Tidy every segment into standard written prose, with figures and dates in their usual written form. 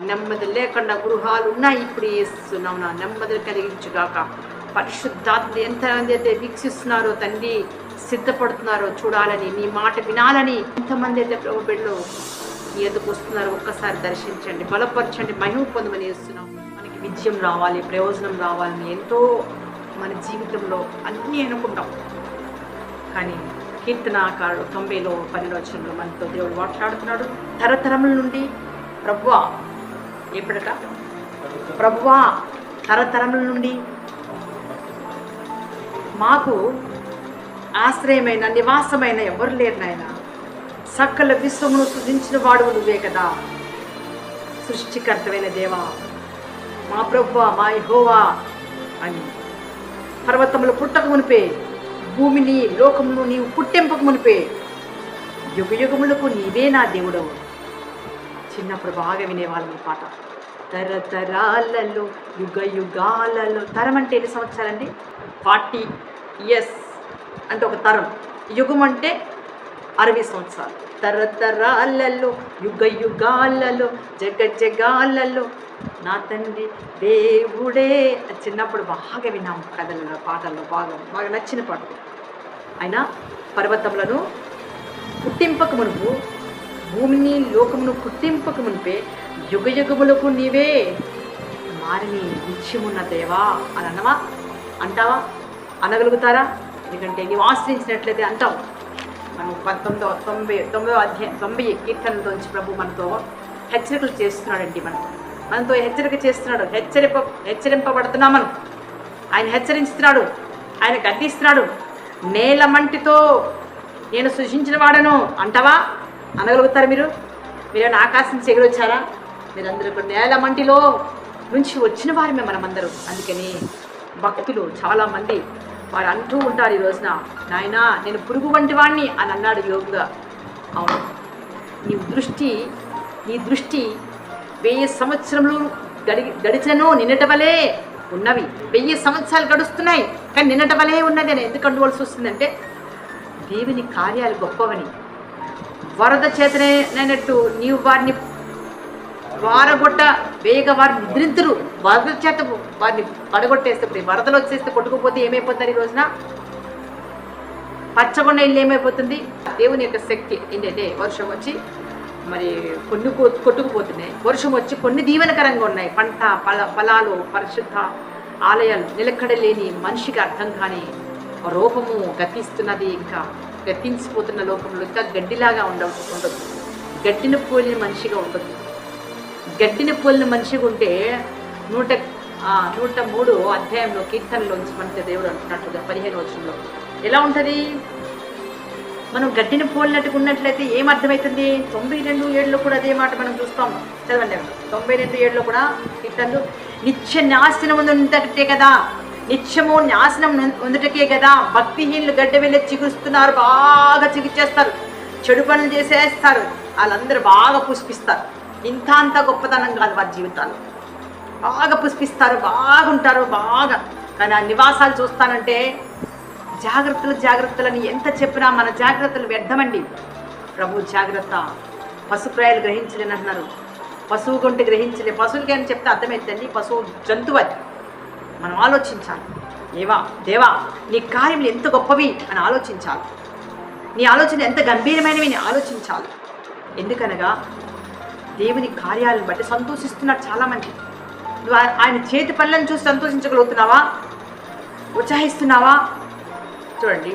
నెమ్మది లేకుండా గృహాలు ఉన్నాయి. ఇప్పుడు ఇస్తున్నాం నా నెమ్మది కలిగించుగాక. పరిశుద్ధాత్మ ఎంతమంది అయితే వీక్షిస్తున్నారో తండ్రి, సిద్ధపడుతున్నారో చూడాలని, నీ మాట వినాలని ఎంతమంది అయితే ప్రభు బిడ్డలు నీ ఎదుకు వస్తున్నారో ఒక్కసారి దర్శించండి, బలపరచండి, మహిమ పొందమని ఇస్తున్నాం. మనకి విజయం రావాలి, ప్రయోజనం రావాలని ఎంతో మన జీవితంలో అన్నీ అనుకుంటాం. కానీ కీర్తనాకారుడు 90:12 మనతో దేవుడు మాట్లాడుతున్నాడు. తరతరముల నుండి ప్రభువా, ఎప్పుడట ప్రభువా, తరతరముల నుండి మాకు ఆశ్రయమైన నివాసమైన ఎవరు లేరు నాయన. సకల విశ్వమును సృజించిన వాడు నువ్వే కదా. సృష్టికర్తమైన దేవా, మా ప్రభువా, మా యెహోవా అని పర్వతములు పుట్టక మునిపే, భూమిని లోకమును నీవు పుట్టింపక మునిపే, యుగ యుగములకు నీవే నా దేవుడవు. చిన్నప్పుడు బాగా వినేవాళ్ళం ఈ పాట. తరతరాలలో యుగ యుగాలలో, తరం అంటే ఎన్ని సంవత్సరాలండి? 40 years అంటే ఒక తరం. యుగం అంటే 60 సంవత్సరాలు. తరతరాలలో యుగ యుగాలలో జగాలలో నా తండ్రి దేవుడే. చిన్నప్పుడు బాగా విన్నాము కథలలో, పాటల్లో బాగా నచ్చిన పాటలు. అయినా పర్వతములను పుట్టింపక మునుపు, భూమిని లోకమును పుట్టింపక మునిపే, యుగ యుగములకు నీవే మారిని నిత్యమున్న దేవా అని అన్నవా? అంటావా? అనగలుగుతారా? ఎందుకంటే నీవు ఆశ్రయించినట్లయితే అంటావు. మనం 90 కీర్తనలోంచి ప్రభు మనతో హెచ్చరికలు చేస్తున్నాడండి. మనతో హెచ్చరిక చేస్తున్నాడు. హెచ్చరింపబడుతున్నాం మనం. ఆయన హెచ్చరిస్తున్నాడు, ఆయన గద్దిస్తున్నాడు. నేల మంటితో నేను సృష్టించిన వాడను అంటావా? అనగలుగుతారు మీరు? మీరేమైనా ఆకాశం చెగిరొచ్చారా? మీరందరూ కూడా నేల మంటిలో నుంచి వచ్చిన వారమే మనమందరూ. అందుకని భక్తులు చాలామంది వారు అంటూ ఉంటారు ఈ రోజున, నాయనా నేను పురుగు వంటి వాడిని అని అన్నాడు యోగుగా. అవును, నీ దృష్టి 1000 సంవత్సరములు గడిచినను నిన్నటి వలే ఉన్నవి. 1000 సంవత్సరాలు గడుస్తున్నాయి కానీ నిన్నటి వలే ఉన్నది అని ఎందుకు అనుకోవాల్సి వస్తుందంటే, దేవుని కార్యాలు గొప్పవని. వరద చేతనైనట్టు నీవు వారిని వారగొట్ట వేగ వారిని నిద్రింతురు. వరద చేత వారిని పడగొట్టేస్తే, వరదలు వచ్చేస్తే కొట్టుకుపోతే ఏమైపోతారు? ఈ రోజున పచ్చగొండ ఇల్లు ఏమైపోతుంది? దేవుని యొక్క శక్తి ఏంటంటే, వర్షం వచ్చి మరి కొన్ని కొట్టుకుపోతున్నాయి, వర్షం వచ్చి కొన్ని దీవెనకరంగా ఉన్నాయి. పంట ఫలాలు, పరిశుద్ధ ఆలయాలు, నిలకడలేని మనిషికి అర్థం కాని రూపము గతిస్తున్నది. ఇంకా గతించిపోతున్న లోకంలో ఇంకా గడ్డిలాగా ఉండదు. గడ్డిని పోలిన మనిషిగా ఉండదు. గడ్డిని పోలిన మనిషిగా ఉంటే 103 అధ్యాయంలో కీర్తనలోంచి మనకి దేవుడు అంటున్నట్లుగా 15వ వచనంలో ఎలా ఉంటుంది? మనం గడ్డిని పోలినట్టుగా ఉన్నట్లయితే ఏమర్థమవుతుంది? 92:7 కూడా అదే మాట మనం చూస్తాం. చదవండి. 92:7 కూడా కీర్తనలు, నిత్య నాశనం ఉందటే కదా, నిత్యము నాశనం ఉందటకే కదా భక్తిహీనులు గడ్డ వెళ్ళి చిగురుస్తున్నారు. బాగా చిగిచేస్తారు, చెడు పనులు చేసేస్తారు. వాళ్ళందరూ బాగా పుష్పిస్తారు. అంత గొప్పతనం కాదు వారి జీవితాలు. బాగా పుష్పిస్తారు, బాగుంటారు బాగా. కానీ ఆ నివాసాలు చూస్తానంటే జాగ్రత్తలని ఎంత చెప్పినా మన జాగ్రత్తలు వ్యర్థమండి. ప్రభు జాగ్రత్త. పశుప్రాయాలు గ్రహించలేని అంటున్నారు. పశువు గొంతు గ్రహించలే. పశువులకి అని చెప్తే అర్థమైందండి, పశువు జంతువు అది. మనం ఆలోచించాలి. దేవా నీ కార్యములు ఎంత గొప్పవి అని ఆలోచించాలి. నీ ఆలోచన ఎంత గంభీరమైనవి అని ఆలోచించాలి. ఎందుకనగా దేవుని కార్యాలను బట్టి సంతోషిస్తున్నారు చాలామంది. నువ్వు ఆయన చేతి పనులను చూసి సంతోషించగలుగుతున్నావా? ఉత్సాహిస్తున్నావా? చూడండి,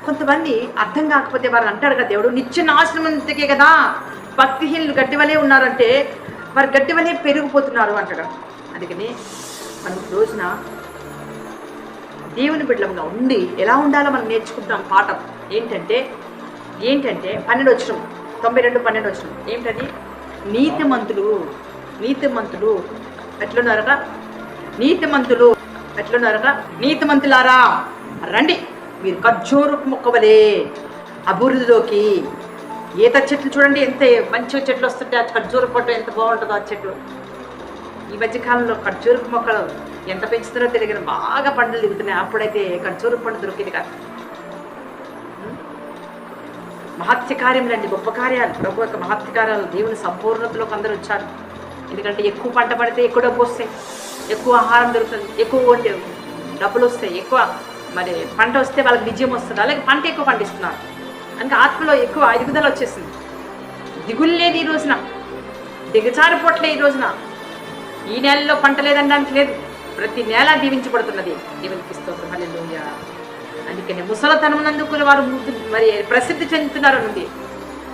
కొంతమంది అర్థం కాకపోతే వారు అంటారు కదా, దేవుడు నిత్య నాశనమంతకే కదా భక్తిహీనులు గడ్డి వలే ఉన్నారంటే వారు గడ్డి వలే పెరిగిపోతున్నారు అంటాడు. అందుకని మనం రోజున దేవుని బిడ్డలంగా ఉండి ఎలా ఉండాలో మనం నేర్చుకుంటాం పాఠం. ఏంటంటే 12వ వచనం, 92:12 వచనం ఏమిటది? నీతిమంతులు ఎట్లున్నారట? నీతిమంతులారా రండి, మీరు ఖర్జూరు మొక్కవలే అభివృద్ధిలోకి. ఈత చెట్లు చూడండి ఎంత మంచిగా చెట్లు వస్తుంటే, ఆ ఖర్జూరు పంట ఎంత బాగుంటుందో ఆ చెట్లు. ఈ మధ్యకాలంలో ఖర్జూరు మొక్కలు ఎంత పెంచుతారో తెలియదు, బాగా పంటలు దిగుతున్నాయి. అప్పుడైతే ఖర్జూరు పండు దొరికేది కాదు. మహత్యకార్యములండి, గొప్ప కార్యాలు, ప్రభు యొక్క మహత్యకార్యాలు. దేవుని సంపూర్ణతలోకి అందరూ వచ్చారు. ఎందుకంటే ఎక్కువ పంట పడితే ఎక్కువ డబ్బు వస్తాయి, ఎక్కువ ఆహారం దొరుకుతుంది, ఎక్కువ డబ్బులు వస్తాయి, ఎక్కువ మరి పంట వస్తే వాళ్ళకి విజయం వస్తుంది. అలాగే పంట ఎక్కువ పండిస్తున్నారు, అంటే ఆత్మలో ఎక్కువ ఎదుగుదల వచ్చేసింది. దిగులు లేదు ఈ రోజున, దిగజారిపోవట్లే ఈ రోజున. ఈ నెలలో పంట లేదనడానికి లేదు, ప్రతి నెల దీవించబడుతున్నది. దేవునికి స్తోత్రం, హల్లెలూయా. అందుకని ముసలతనం నందుకుని వారు మరి ప్రసిద్ధి చెందుతున్నారు నుండి.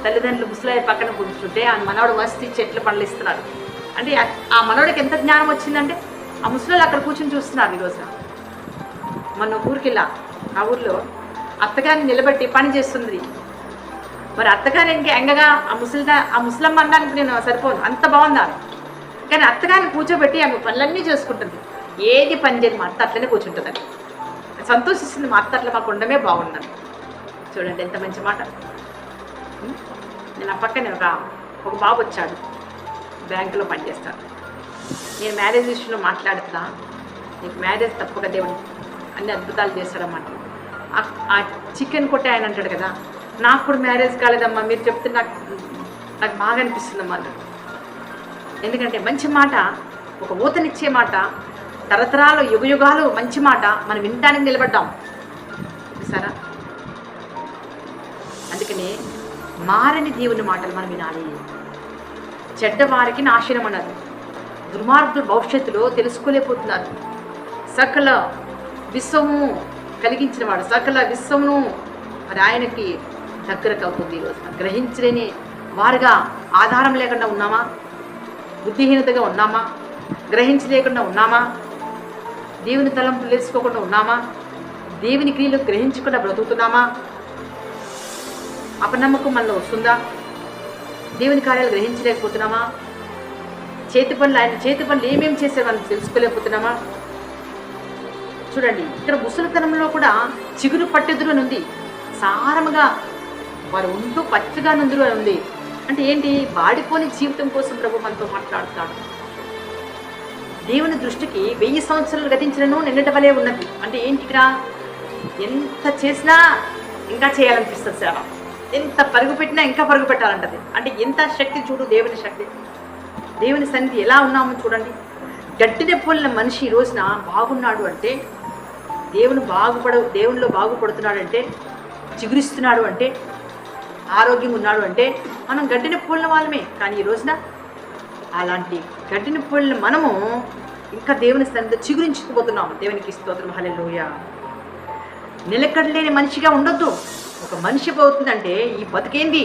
తల్లిదండ్రులు ముసలయ్య పక్కన కూర్చుంటే ఆ మనవడు మస్తీ చెట్లు పండ్లు ఇస్తున్నాడు. అంటే ఆ మనవడికి ఎంత జ్ఞానం వచ్చిందంటే ఆ ముసలి అక్కడ కూర్చొని చూస్తున్నారు. ఈ రోజున మొన్న ఊరికి వెళ్ళా, ఆ ఊర్లో అత్తగారిని నిలబెట్టి పని చేస్తుంది. మరి అత్తగారి ఇంకా ఎంగగా ఆ ముసలమ్మ అనడానికి నేను సరిపోను, అంత బాగున్నారు. కానీ అత్తగారిని కూర్చోబెట్టి ఆమె పనులన్నీ చేసుకుంటుంది. ఏది పని చేయదు, మా అత్త అట్లనే కూర్చుంటుందని సంతోషిస్తుంది. మా అత్త అట్లా మాకు ఉండమే బాగుందని. చూడండి ఎంత మంచి మాట. నేను ఆ పక్కనే ఒక బాబు వచ్చాడు, బ్యాంకులో పనిచేస్తాడు. నేను మ్యారేజ్ విషయంలో మాట్లాడుతున్నా, నీకు మ్యారేజ్ తప్పక దేవుడు అన్ని అద్భుతాలు చేస్తాడన్నమాట. ఆ చికెన్ కొట్టే ఆయన అంటాడు కదా, నాకు కూడా మ్యారేజ్ కాలేదమ్మా, మీరు చెప్తే నాకు బాగా అనిపిస్తుందమ్మా అన్నాడు. ఎందుకంటే మంచి మాట, ఒక ఊతనిచ్చే మాట, తరతరాలు యుగయుగాలు మంచి మాట మనం వినడానికి నిలబడ్డాం చూసారా. అందుకని మారని దేవుని మాటలు మనం వినాలి. చెడ్డవారికి నాశనం అన్నది, దుర్మార్గుల భవిష్యత్తులో తెలుసుకోలేకపోతున్నారు. సకల విశ్వము కలిగించిన వాడు, సకల విశ్వమును మరి ఆయనకి దగ్గరకు అవుతుంది. ఈరోజు గ్రహించలేని వారుగా ఆధారం లేకుండా ఉన్నామా, బుద్ధిహీనతగా ఉన్నామా, గ్రహించలేకుండా ఉన్నామా, దేవుని తలంపులు తెలుసుకోకుండా ఉన్నామా, దేవుని క్రియలు గ్రహించకుండా బ్రతుకుతున్నామా, అపనమ్మకం మనలో వస్తుందా, దేవుని కార్యాలు గ్రహించలేకపోతున్నామా, ఆయన చేతి పనులు ఏమేమి చేసే మనం తెలుసుకోలేకపోతున్నామా. చూడండి, ఇక్కడ ముసలితనంలో కూడా చిగురు పట్టెదురు ఉంది, సారముగా వారు ఉంటూ పచ్చగా నుందురు అని ఉంది. అంటే ఏంటి, వాడిపోని జీవితం కోసం ప్రభు మనతో మాట్లాడుతాడు. దేవుని దృష్టికి 1000 సంవత్సరాలు గతించినను నిన్నటి వలే ఉన్నది. అంటే ఏంటి, ఇక్కడ ఎంత చేసినా ఇంకా చేయాలనిపిస్తుంది సేవ, ఎంత పరుగు పెట్టినా ఇంకా పరుగు పెట్టాలంటది. అంటే ఎంత శక్తి చూడు, దేవుని శక్తి, దేవుని సన్నిధి ఎలా ఉన్నామో చూడండి. గట్టిన పోలిన మనిషి ఈ రోజున బాగున్నాడు అంటే, దేవునిలో బాగుపడుతున్నాడంటే, చిగురిస్తున్నాడు అంటే, ఆరోగ్యం ఉన్నాడు అంటే మనం గడ్డిని పోలిన వాళ్ళమే. కానీ ఈ రోజున అలాంటి గడ్డిని పోలిన మనము ఇంకా దేవుని సన్నిధిలో చిగురించుకుపోతున్నాము. దేవునికి స్తోత్రం, హల్లెలూయా. నిలకడలేని మనిషిగా ఉండొద్దు. ఒక మనిషి పోతుందంటే ఈ బతుకేంది,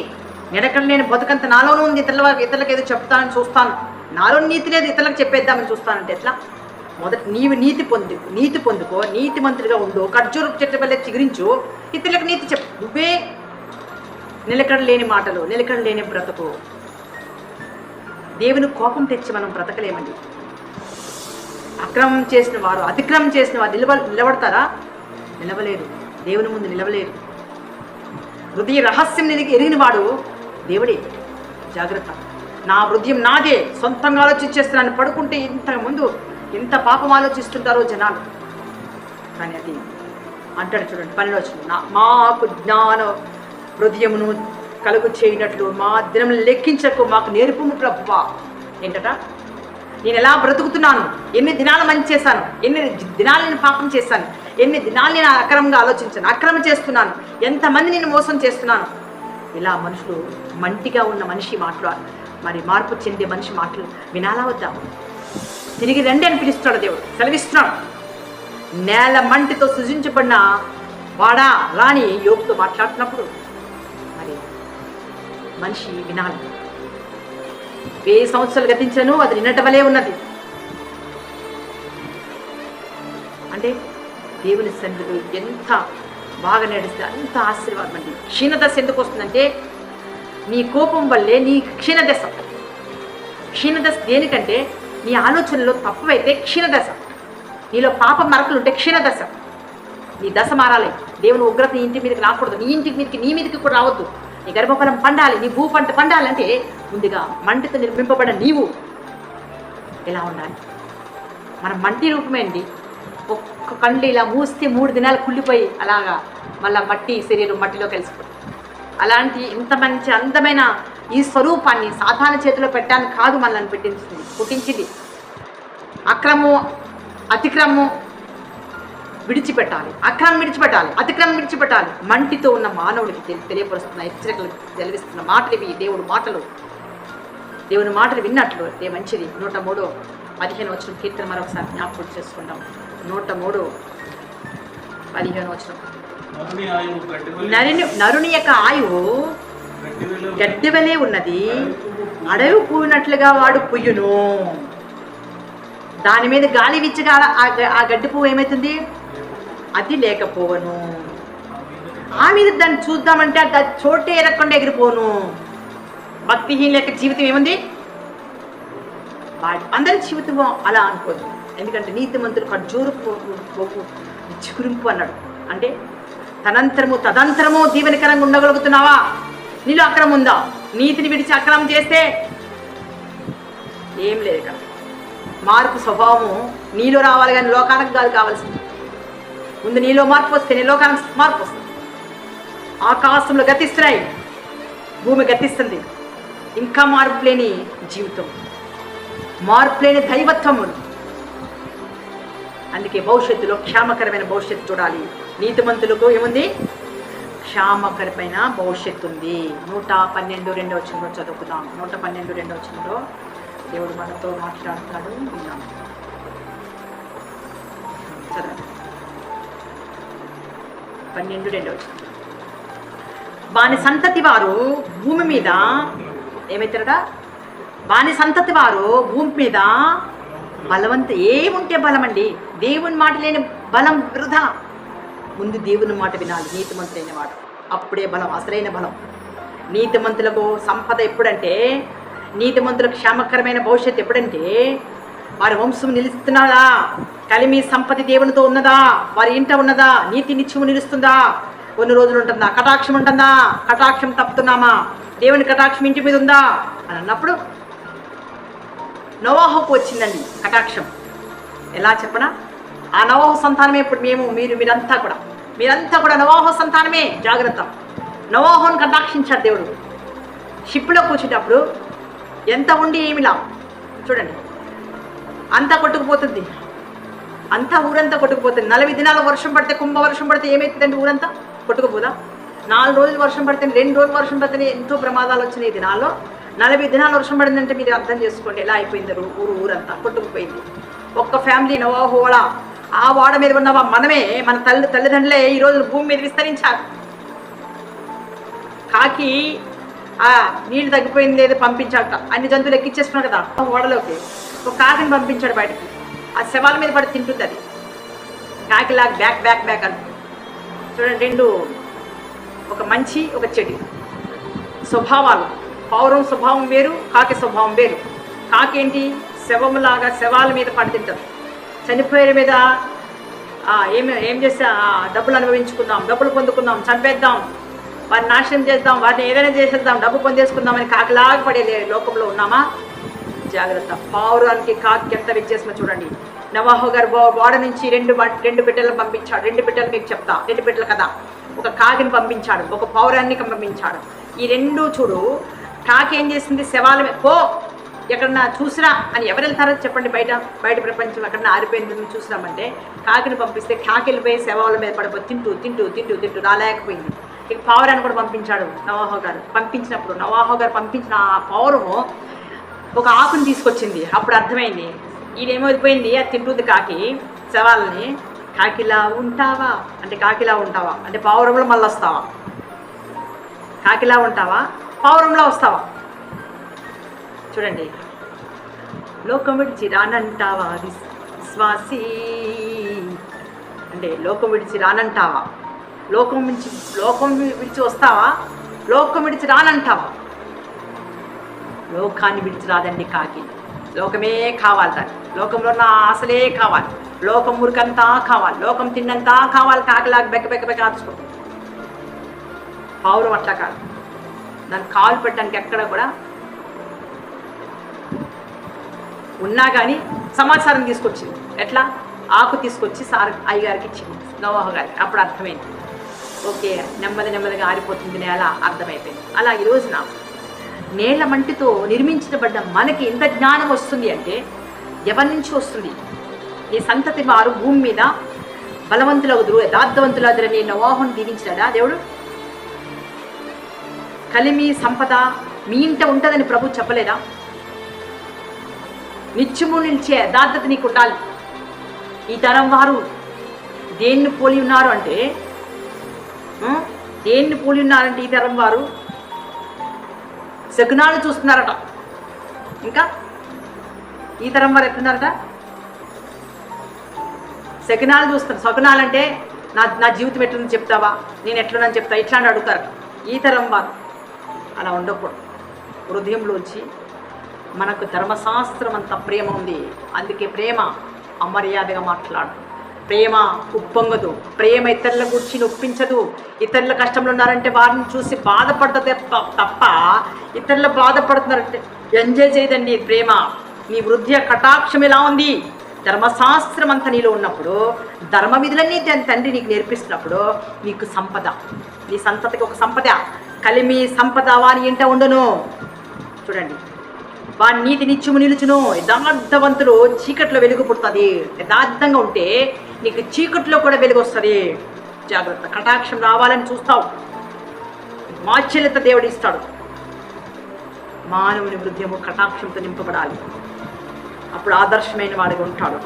నిలకడలేని బతుకంత నాలోనూ ఉంది, ఇతరులకు ఏదో చెప్తానని చూస్తాను, నాలో నీతి లేదు ఇతరులకు చెప్పేద్దామని చూస్తానంటే ఎట్లా? మొదట నీవు నీతి పొందుకో, నీతి మంత్రిగా ఉండు, ఖర్జూరపు చెట్ల వల్ల చిగురించు, ఇతరులకు నీతి చెప్పు. నువ్వే నిలకడలేని మాటలు, నిలకడలేని బ్రతుకు. దేవుని కోపం తెచ్చి మనం బ్రతకలేమండి. అక్రమం చేసిన వారు, అతిక్రమం చేసిన వారు నిలబడతారా? నిలవలేరు, దేవుని ముందు నిలవలేరు. హృదయ రహస్యం ఎరిగిన వాడు దేవుడే. జాగ్రత్త, నా హృదయం నాదే, సొంతంగా ఆలోచించేస్తున్నాను. పడుకుంటే ఇంతకుముందు ఎంత పాపం ఆలోచిస్తుంటారో జనాలు. కానీ అది అంటాడు చూడండి, 12వ వచనం, మాకు జ్ఞాన హృదయమును కలుగు చేయనట్లు మా దినం లెక్కించకు, మాకు నేర్పుము ప్రభువా. ఏంటట, నేను ఎలా బ్రతుకుతున్నాను, ఎన్ని దినాలు మంచి చేశాను, ఎన్ని దినాలు నేను పాపం చేశాను, ఎన్ని దినాలు నేను అక్రమంగా ఆలోచించాను, అక్రమం చేస్తున్నాను, ఎంతమంది నేను మోసం చేస్తున్నాను. ఇలా మనుషులు, మంటిగా ఉన్న మనిషి మాటలు, మరి మార్పు చెందే మనిషి మాటలు వినాలా వద్దా? తిరిగి రండి అని పిలుస్తున్నాడు దేవుడు, సెలవిస్తున్నాడు. నేల మంటితో సృజించబడిన వాడా రాని యోగుతో మాట్లాడుతున్నప్పుడు మరి మనిషి వినాలి. 1000 సంవత్సరాలు గతించను, అది నిన్నటి వలే ఉన్నది. అంటే దేవుని సన్నిధిలో ఎంత బాగా నడిస్తే అంత ఆశీర్వాదం అండి. క్షీణదశ ఎందుకు వస్తుందంటే నీ కోపం వల్లే నీ క్షీణదశ. క్షీణదశ దేనికంటే నీ ఆలోచనలో తప్పువైతే క్షీణదశ, నీలో పాప మరకలు ఉంటే క్షీణదశ. నీ దశ మారాలి. దేవుని ఉగ్రత నీ ఇంటి మీదకి రాకూడదు, నీ మీదకి కూడా రావద్దు. నీ గర్భఫలం పండాలి, నీ భూ పంట పండాలంటే ముందుగా మంటితో నిర్మింపబడిన నీవు ఎలా ఉండాలి? మనం మంటి రూపమే అండి. ఒక్క కళ్ళు ఇలా మూస్తే 3 దినాలు కుళ్ళిపోయి అలాగా మళ్ళీ మట్టి శరీరం మట్టిలో కలిసిపోతుంది. అలాంటి ఇంత మంచి అందమైన ఈ స్వరూపాన్ని సాధారణ చేతిలో పెట్టడానికి కాదు మనల్ని పుట్టించింది. అక్రమము అతిక్రమము విడిచిపెట్టాలి, అక్రమం విడిచిపెట్టాలి, అతిక్రమం విడిచిపెట్టాలి. మంటితో ఉన్న మానవుడికి తెలియపరుస్తున్న హెచ్చరికలు తెలివిస్తున్న మాటలు ఇవి. దేవుని మాటలు విన్నట్లు అదే మంచిది. 103:15 కీర్తన మరొకసారి జ్ఞాపకం చేసుకుందాం. 103:15 నరుని యొక్క ఆయువు గడ్డివలే ఉన్నది, అడవి పూయినట్లుగా వాడు పుయ్యును. దాని మీద గాలి విచ్చగా ఆ గడ్డి పువ్వు ఏమవుతుంది? అది లేకపోవను. ఆ మీద దాన్ని చూద్దామంటే అది చోటే ఎరగకుండా ఎగిరిపోను. భక్తిహీన యొక్క జీవితం ఏముంది? అందరి జీవితం అలా అనుకోదు. ఎందుకంటే నీతిమంతులు ఖర్జూరు పోపు చిగురింపు అన్నాడు. అంటే తదంతరము దీవెనకరంగా ఉండగలుగుతున్నావా? నీలో అక్రమం ఉందా? నీతిని విడిచి అక్రమం చేస్తే ఏం లేదు. ఇక్కడ మార్పు స్వభావము నీలో రావాలి, కానీ లోకానికి కాదు కావాల్సింది. ముందు నీలో మార్పు వస్తే నీ లోకానికి మార్పు వస్తుంది. ఆకాశంలో గతిస్తున్నాయి, భూమి గతిస్తుంది. ఇంకా మార్పు లేని జీవితం, మార్పు లేని దైవత్వములు. అందుకే భవిష్యత్తులో క్షేమకరమైన భవిష్యత్తు చూడాలి. నీతిమంతులకు ఏముంది? క్షేమకరమైన భవిష్యత్తు ఉంది. 112:2 చదువుకుందాం. 112:2 దేవుడు మనతో మాట్లాడుతున్నాడు. విన్నాం, చదవండి. 12:2 వాని సంతతి వారు భూమి మీద ఏమవుతారట? వాని సంతతి వారు భూమి మీద ఏముంటే బలం అండి? దేవుని మాట లేని బలం వృధా. ముందు దేవుని మాట వినాలి నీతిమంతులైన వాడు, అప్పుడే బలం, అసలైన బలం. నీతిమంతులకు సంపద ఎప్పుడంటే, నీతిమంతులకు క్షేమకరమైన భవిష్యత్తు ఎప్పుడంటే, వారి వంశం నిలుస్తున్నదా? కలిమి సంపత్తి దేవునితో ఉన్నదా? వారి ఇంట ఉన్నదా? నీతి నిత్యము నిలుస్తుందా? కొన్ని రోజులు ఉంటుందా? కటాక్షం ఉంటుందా? కటాక్షం తప్పుతున్నామా? దేవుని కటాక్షం ఇంటి మీద ఉందా అని అన్నప్పుడు నోవాహుకు వచ్చిందండి కటాక్షం. ఎలా చెప్పనా? ఆ నోవాహు సంతానమే ఇప్పుడు మీరంతా కూడా నోవాహు సంతానమే. జాగ్రత్త. నోవాహుని కటాక్షించాడు దేవుడు. షిప్లో కూర్చున్నప్పుడు ఎంత ఉండి ఏమిలా చూడండి, అంతా కొట్టుకుపోతుంది, ఊరంతా కొట్టుకుపోతుంది. 40 దినాలు వర్షం పడితే, కుంభ వర్షం పడితే ఏమవుతుందండి? ఊరంతా కొట్టుకుపోదా? 4 రోజులు వర్షం పడితే, 2 రోజులు వర్షం పడితే ఎంతో ప్రమాదాలు వచ్చినాయి. దినాల్లో 40 దినాలు వర్షం పడిందంటే మీరు అర్థం చేసుకోండి ఎలా అయిపోయింది. ఊరంతా కొట్టుకుపోయింది. ఒక్క ఫ్యామిలీ నోవాహు వాడ, ఆ వాడ మీద ఉన్న మనమే, మన తల్లిదండ్రులే ఈ రోజు భూమి మీద విస్తరించారు. కాకి నీళ్ళు తగ్గిపోయింది ఏదో పంపించాక అన్ని జంతువులు ఎక్కిచ్చేసుకున్నాడు కదా ఓడలోకి. ఒక కాకిని పంపించాడు బయటకి. ఆ శవాల మీద పడి తింటుంది అది. కాకిలాగా బ్యాక్ బ్యాక్ బ్యాక్ అని చూడండి. 2 ఒక మంచి ఒక చెడు స్వభావాలు. పౌరం స్వభావం వేరు, కాకి స్వభావం వేరు. కాకి ఏంటి? శవములాగా శవాల మీద పడి తింటారు. చనిపోయే మీద ఏం చేస్తే డబ్బులు అనుభవించుకుందాం, డబ్బులు పొందుకుందాం, చంపేద్దాం, వారిని నాశనం చేద్దాం, వారిని ఏదైనా చేసేద్దాం, డబ్బు పొందేసుకుందామని కాకిలాగా పడే లోకంలో ఉన్నామా? జాగ్రత్త. పౌరానికి కాకి ఎంత వ్యత్యాసమో చూడండి. నోవాహు గారు వాడ నుంచి 2 బిడ్డలను పంపించాడు. 2 బిడ్డలు మీకు చెప్తా, 2 బిడ్డలు కదా. ఒక కాకిని పంపించాడు, ఒక పౌరాన్ని పంపించాడు. ఈ 2 చూడు. కాకి ఏం చేసింది? శవాల మీద పో, ఎక్కడన్నా చూసినా అని ఎవరు వెళ్తారో చెప్పండి? బయట ప్రపంచం ఎక్కడన్నా ఆరిపోయింది చూసినామంటే కాకిని పంపిస్తే కాకి వెళ్ళిపోయి శవాల మీద పడిపోయి తింటూ రాలేకపోయింది. ఇక పౌరాన్ని కూడా పంపించాడు నోవాహు గారు. నోవాహు గారు పంపించిన ఆ పౌరము ఒక ఆకుని తీసుకొచ్చింది. అప్పుడు అర్థమైంది ఈయనేమో వెళ్ళిపోయింది, అది తింటుంది కాకి శవాలని. కాకిలా ఉంటావా అంటే కాకిలా ఉంటావా అంటే పౌరంలో మళ్ళీ వస్తావా? కాకిలా ఉంటావా, పౌరంలో వస్తావా? చూడండి. లోకం విడిచి రానంటావా విశ్వాసీ అంటే లోకం విడిచి రానంటావా? లోకం విడిచి వస్తావా? లోకం విడిచి రానంటావా? లోకాన్ని విడిచి రాదండి కాకి. లోకమే కావాలి దాన్ని. లోకంలో ఉన్న ఆశలే కావాలి, లోకం మురికంతా కావాలి, లోకం తిన్నంతా కావాలి. కాకిలాగా బెక్క ఆచుకుంటాం. పౌరం అట్లా కాదు. దాన్ని కాలు పెట్టడానికి ఎక్కడ కూడా ఉన్నా కానీ సమాచారం తీసుకొచ్చింది. ఎట్లా? ఆకు తీసుకొచ్చి అయ్యగారికి ఇచ్చింది, నోవాహు గారికి. అప్పుడు అర్థమైంది ఓకే, నెమ్మదిగా ఆరిపోతుంది నేల అర్థమైపోయింది. అలా ఈ రోజున నేల మంటితో నిర్మించబడ్డ మనకి ఎంత జ్ఞానం వస్తుంది అంటే ఎవరి నుంచి వస్తుంది? ఈ సంతతి వారు భూమి మీద బలవంతులవుదురు, యథార్థవంతులవుదురని నోవాహును దీవించాడా దేవుడు? కలిమి సంపద మీ ఇంట ఉంటుందని ప్రభు చెప్పలేదా? నిత్యము నిలిచే యథార్థత నీకు ఉండాలి. ఈ తరం వారు దేన్ని పోలి ఉన్నారు అంటే ఈ తరం వారు శకునాలు చూస్తున్నారట. ఇంకా ఈ తరం వారు ఎట్లున్నారట? శకునాలు చూస్తారు. శకునాలు అంటే నా జీవితం ఎట్లుందని చెప్తావా, నేను ఎట్లున్నాను చెప్తా, ఇట్లాంటి అడుగుతారు. ఈ తరం వారు అలా ఉండకూడదు. హృదయంలోంచి మనకు ధర్మశాస్త్రం అంత ప్రేమ ఉంది. అందుకే ప్రేమ అమర్యాదగా మాట్లాడు, ప్రేమ ఉప్పొంగదు, ప్రేమ ఇతరుల గురించి నొప్పించదు. ఇతరుల కష్టంలో ఉన్నారంటే వారిని చూసి బాధపడుతుంది తప్ప ఇతరులు బాధపడుతున్నారంటే ఎంజాయ్ చేయదండి. ప్రేమ నీ వృద్ధి కటాక్షం ఎలా ఉంది? ధర్మశాస్త్రం అంతా నీలో ఉన్నప్పుడు, ధర్మ విధులన్నీ తండ్రి నీకు నేర్పిస్తున్నప్పుడు నీకు సంపద, నీ సంతతికి ఒక సంపద, కలిమి సంపద వాని ఇంట ఉండును. చూడండి, వాని నీతి నిత్యము నిలుచును. యథార్థవంతులు చీకట్లో వెలుగు పుడుతుంది. యథార్థంగా ఉంటే నీకు చీకట్లో కూడా వెలుగు వస్తుంది. జాగ్రత్త, కటాక్షం రావాలని చూస్తావు. వాత్సల్యత దేవుడు ఇస్తాడు. మానవుని హృదయము కటాక్షంతో నింపబడాలి. అప్పుడు ఆదర్శమైన వాడిగా ఉంటాడు,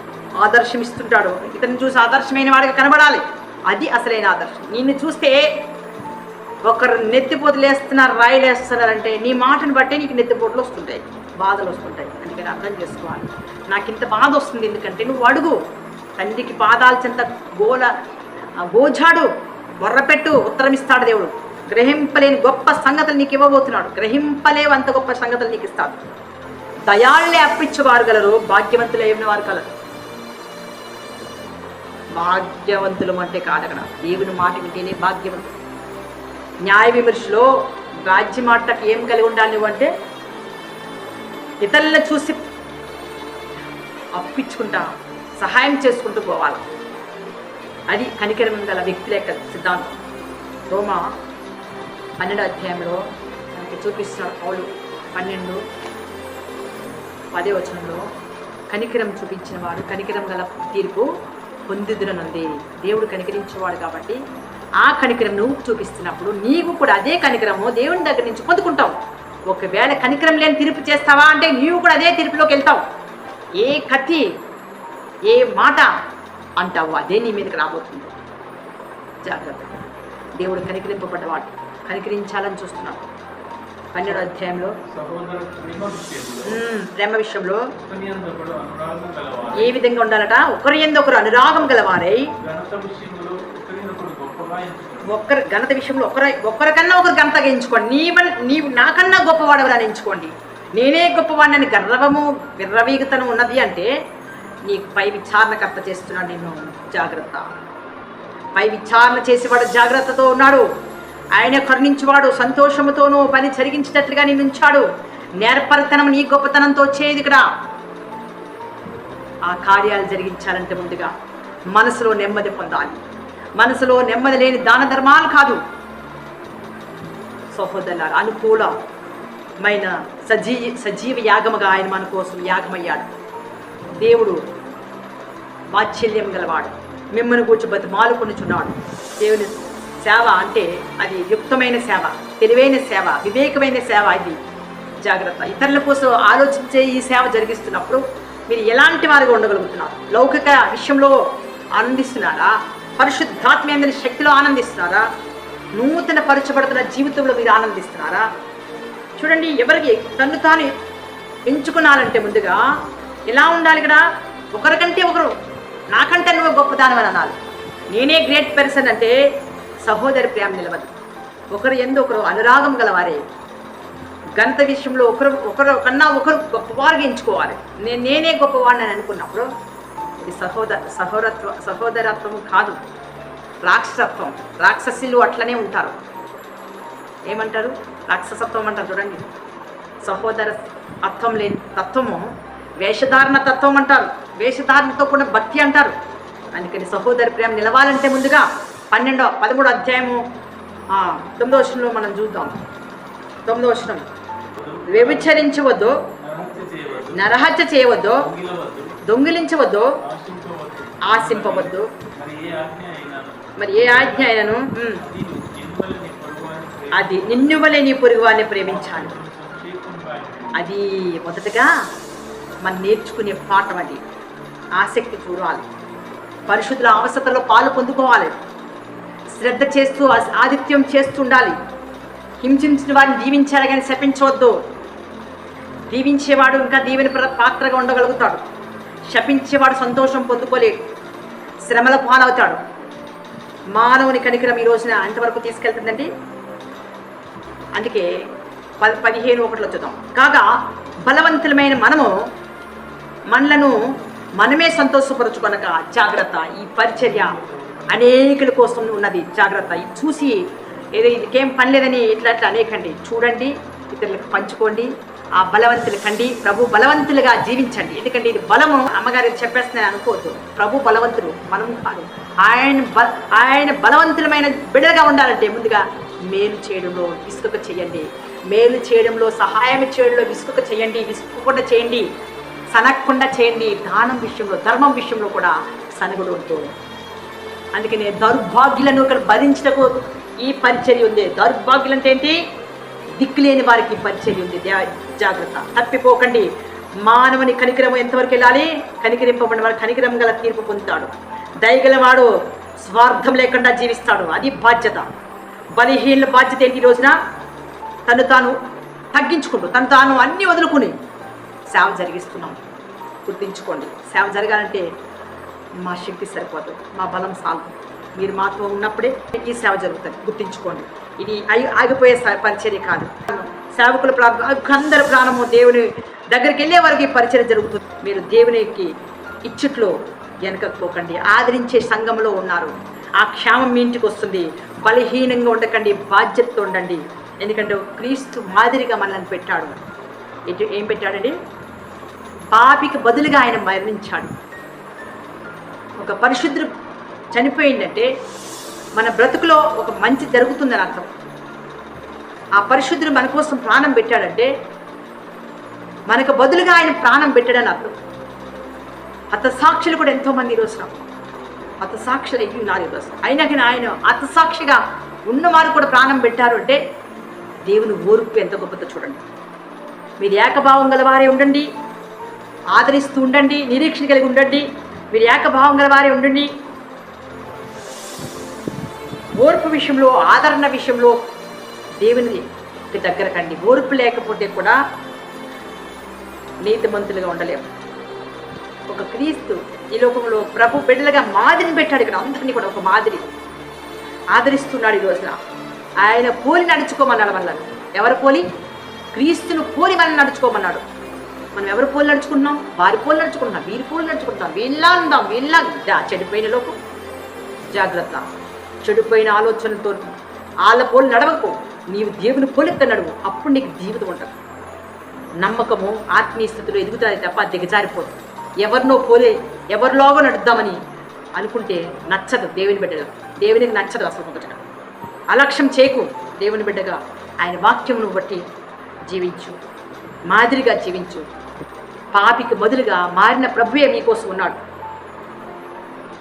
ఆదర్శం ఇస్తుంటాడు. ఇతన్ని చూసి ఆదర్శమైన వాడిగా కనబడాలి. అది అసలైన ఆదర్శం. నిన్ను చూస్తే ఒకరు నెత్తిపోతులు వేస్తున్నారు, రాయిలు వేస్తున్నారంటే నీ మాటను బట్టే నీకు నెత్తిపోట్లు వస్తుంటాయి, బాధలు వస్తుంటాయి. అందుకని అర్థం చేసుకోవాలి. నాకు ఇంత బాధ వస్తుంది ఎందుకంటే నువ్వు అడుగు. తండ్రికి పాదాల చెంత గోజాడు, బొర్రపెట్టు, ఉత్తరం ఇస్తాడు దేవుడు. గ్రహింపలేని గొప్ప సంగతులు నీకు ఇవ్వబోతున్నాడు. గ్రహింపలేవు అంత గొప్ప సంగతులు నీకు ఇస్తాడు. దయాళ్ళే అప్పించేవారు గలరు, భాగ్యవంతులు ఏమిన వారు కలరు. భాగ్యవంతులు అంటే కాదు అక్కడ, దేవుని మాట వింటేనే భాగ్యవంతులు. న్యాయ విమర్శలో రాజ్య మాటకు ఏం కలిగి ఉండాలి నువ్వు అంటే ఇతరులను చూసి అప్పించుకుంటా, సహాయం చేసుకుంటూ పోవాలి. అది కనికరం గల వ్యక్తుల యొక్క సిద్ధాంతం. రోమా 12వ అధ్యాయంలో మనకి చూపిస్తున్నాడు పౌలు. 12:10 వచనంలో కనికరం చూపించిన వాడు కనికరం గల తీర్పు పొందుదురనుంది. దేవుడు కనికరించేవాడు కాబట్టి ఆ కనికరం నువ్వు చూపిస్తున్నప్పుడు నీవు కూడా అదే కనికరము దేవుని దగ్గర నుంచి పొందుకుంటావు. ఒకవేళ కనికరం లేని తీర్పు చేస్తావా అంటే నీవు కూడా అదే తీర్పులోకి వెళ్తావు. ఏ కత్తి ఏ మాట అంటావు అదే నీ మీదకి రాబోతుంది. జాగ్రత్త. దేవుడు కనికరింపబడ్డవాడు, కనికరించాలని చూస్తున్నాడు. 12వ అధ్యాయంలో ప్రేమ విషయంలో ఏ విధంగా ఉండాలట? ఒకరి యందు ఒకరు అనురాగం గలవారై, ఒకరి ఘనత విషయంలో ఒకరికన్నా ఒకరు ఘనతగా ఎంచుకోండి. నీవు నాకన్నా గొప్పవాడవని ఎంచుకోండి. నేనే గొప్పవాడిని గర్వము విర్రవీగుతనం ఉన్నది అంటే నీకు పై విచారణకర్త చేస్తున్నాడు నిన్ను. జాగ్రత్త. పై విచారణ చేసేవాడు జాగ్రత్తతో ఉన్నాడు. ఆయన కరుణించేవాడు, సంతోషముతోనూ పని జరిగించేటట్లుగా నేను ఉంచాడు. నేర్పరితనం నీ గొప్పతనంతో వచ్చేది ఇక్కడ. ఆ కార్యాలు జరిగించాలంటే ముందుగా మనసులో నెమ్మది పొందాలి. మనసులో నెమ్మది లేని దాన ధర్మాలు కాదు సహోదరులారా, అనుకూలమైన సజీవ యాగముగా ఆయన మన కోసం యాగమయ్యాడు. దేవుడు వాత్సల్యం గలవాడు, మిమ్మల్ని కూర్చో బతిమాలు కొనుచున్నాడు. దేవుని సేవ అంటే అది యుక్తమైన సేవ, తెలివైన సేవ, వివేకమైన సేవ. ఇది జాగ్రత్త. ఇతరుల కోసం ఆలోచించే ఈ సేవ జరిగిస్తున్నప్పుడు మీరు ఎలాంటి వారిగా ఉండగలుగుతున్నారు? లౌకిక విషయంలో ఆనందిస్తున్నారా? పరిశుద్ధాత్మేంద్ర శక్తిలో ఆనందిస్తున్నారా? నూతన పరచబడుతున్న జీవితంలో మీరు ఆనందిస్తున్నారా? చూడండి, ఎవరికి తను తాను ఎంచుకున్నారంటే ముందుగా ఎలా ఉండాలి ఇక్కడ? ఒకరికంటే ఒకరు, నాకంటే నువ్వు గొప్పదానమని అనాలి. నేనే గ్రేట్ పర్సన్ అంటే సహోదరి ప్రేమ నిలవదు. ఒకరు యందు ఒకరు అనురాగం గలవారే, ఘనత విషయంలో ఒకరు కన్నా ఒకరు గొప్పవారుగా ఎంచుకోవాలి. నేనే గొప్పవాడిని అని అనుకున్నప్పుడు ఇది సహోదరత్వం కాదు, రాక్షసత్వం. రాక్షసులు అట్లనే ఉంటారు. ఏమంటారు? రాక్షసత్వం అంటారు. చూడండి, సహోదర అత్వం లేని తత్వము వేషధారణ తత్వం అంటారు. వేషధారణతో కూడా భక్తి అంటారు. అందుకని సహోదర ప్రేమ నిలవాలంటే ముందుగా 13వ అధ్యాయము 9వ వచనంలో మనం చూద్దాం. 9వ వచనం, వ్యభిచరించవద్దు, నరహత్య చేయవద్దు, దొంగిలించవద్దు, ఆశింపవద్దు. మరి ఏ ఆజ్ఞ అయినను అది నిన్ను వలె నీ పొరుగు వారిని ప్రేమించాలి. అది మొదటగా మనం నేర్చుకునే పాఠం. అది ఆసక్తి చూడాలి, పరిశుద్ధుల అవసరతలో పాలు పొందుకోవాలి, శ్రద్ధ చేస్తూ ఆతిథ్యం చేస్తుండాలి. హింసించిన వాడిని దీవించాలి కానీ శపించవద్దు. దీవించేవాడు ఇంకా దీవెన పాత్రగా ఉండగలుగుతాడు, శపించేవాడు సంతోషం పొందుకోలేడు, శ్రమల పాలవుతాడు. మానవుని కనికరం ఈ రోజున అంతవరకు తీసుకెళ్తుందండి. అందుకే 15:1 చూద్దాం. కాగా బలవంతులమైన మనలను మనమే సంతోషపరచుకొనక జాగ్రత్త. ఈ పరిచర్య అనేకుల కోసం ఉన్నది, జాగ్రత్త. ఇది చూసి ఏదో ఇదికేం పని లేదని ఇట్లా అనేకండి. చూడండి, ఇతరులకు పంచుకోండి, ఆ బలవంతులు కండి. ప్రభు బలవంతులుగా జీవించండి. ఎందుకంటే ఇది బలము అమ్మగారు చెప్పేస్తున్నాను అనుకోవద్దు. ప్రభు బలవంతులు, మనం కాదు. ఆయన బలవంతులమైన బిడ్డగా ఉండాలంటే ముందుగా మేలు చేయడంలో విసుక చేయండి, మేలు చేయడంలో సహాయం చేయడంలో విసుక చేయండి, విసుకకుండా చేయండి, సనగకుండా చేయండి. దానం విషయంలో, ధర్మం విషయంలో కూడా సనగుడు ఉంటుంది. అందుకనే దౌర్భాగ్యులను భరించటకు ఈ పరిచర్య ఉంది. దౌర్భాగ్యులు అంటే ఏంటి? దిక్కులేని వారికి పరిచర్య ఉంది. జాగ్రత్త, తప్పిపోకండి. మానవుని కనికరము ఎంతవరకు వెళ్ళాలి? కనికరింపబడిన వాడు కనికరం గల తీర్పు పొందుతాడు. దయగలవాడు స్వార్థం లేకుండా జీవిస్తాడు. అది బాధ్యత. బలహీనుల బాధ్యత ఏంటి? ఈ రోజున తను తాను తగ్గించుకుంటూ, తను తాను అన్నీ వదులుకుని సేవ జరిగిస్తున్నాం. గుర్తించుకోండి, సేవ జరగాలంటే మా శక్తి సరిపోదు, మా బలం సాల్దు. మీరు మాతో ఉన్నప్పుడే ఈ సేవ జరుగుతుంది. గుర్తించుకోండి, ఇది ఆగిపోయే పరిచర్య కాదు. సేవకుల అందరి ప్రాణము దేవుని దగ్గరికి వెళ్ళే వరకు ఈ పరిచర్య జరుగుతుంది. మీరు దేవునికి ఇచ్చట్లో వెనకపోకండి. ఆదరించే సంఘంలో ఉన్నారు, ఆ క్షేమం మీ ఇంటికి వస్తుంది. బలహీనంగా ఉండకండి, బాధ్యతతో ఉండండి. ఎందుకంటే క్రీస్తు మాదిరిగా మనల్ని పెట్టాడు. ఏం పెట్టాడండి? పాపికి బదులుగా ఆయన మరణించాడు. ఒక పరిశుద్ధుడు చనిపోయిందంటే మన బ్రతుకులో ఒక మంచి జరుగుతుందని అర్థం. ఆ పరిశుద్ధుడు మన కోసం ప్రాణం పెట్టాడంటే మనకు బదులుగా ఆయన ప్రాణం పెట్టాడని అర్థం. హతసాక్షులు కూడా ఎంతోమంది ఈరోజున హతసాక్షులు అయ్యి ఉన్నారు ఈరోజు. అయినా కానీ ఆయన హతసాక్షిగా ఉన్నవారు కూడా ప్రాణం పెట్టారు అంటే దేవుని ఓర్పు ఎంత గొప్పతో చూడండి. మీరు ఏకభావం గలవారే ఉండండి, ఆదరిస్తూ ఉండండి, నిరీక్షణ కలిగి ఉండండి. మీరు ఏకభావం గలవారే ఉండండి. ఓర్పు విషయంలో, ఆదరణ విషయంలో దేవునికి దగ్గర కండి. ఓర్పు లేకపోతే కూడా నీతిమంతులుగా ఉండలేము. ఒక క్రీస్తు ఈ లోకంలో ప్రభు బిడ్డలుగా మాదిరిని పెట్టాడు. ఇక్కడ అందరినీ కూడా ఒక మాదిరి ఆదరిస్తున్నాడు. ఈ రోజున ఆయన పోలి నడుచుకోమన్నాడు మనల్ని. ఎవరు పోలి? క్రీస్తును పోలి మనల్ని నడుచుకోమన్నాడు. మనం ఎవరు పోలి నడుచుకుంటున్నాం? వారి పోలి నడుచుకుంటున్నాం, వీరి పోలి నడుచుకుంటున్నాం, వీళ్ళ ఉందాం, వీళ్ళ చెడిపోయిన లోకం. జాగ్రత్త, చెడిపోయిన ఆలోచనలతో వాళ్ళ పోలి నడవకు. నీవు దేవుని పోలిక నడువు, అప్పుడు నీకు జీవితం ఉంటుంది. నమ్మకము ఆత్మీయ స్థితిలో ఎదుగుతుంది తప్ప దిగజారిపోదు. ఎవరినో పోలే, ఎవరిలోగా నడుద్దామని అనుకుంటే నచ్చదు. దేవుని బిడ్డగా దేవునికి నచ్చదు అసలు. మొదటగా అలక్ష్యం చేయకు. దేవుని బిడ్డగా ఆయన వాక్యమును బట్టి జీవించు, మాదిరిగా జీవించు. పాపికి బదులుగా మారిన ప్రభువే మీకోసం ఉన్నాడు.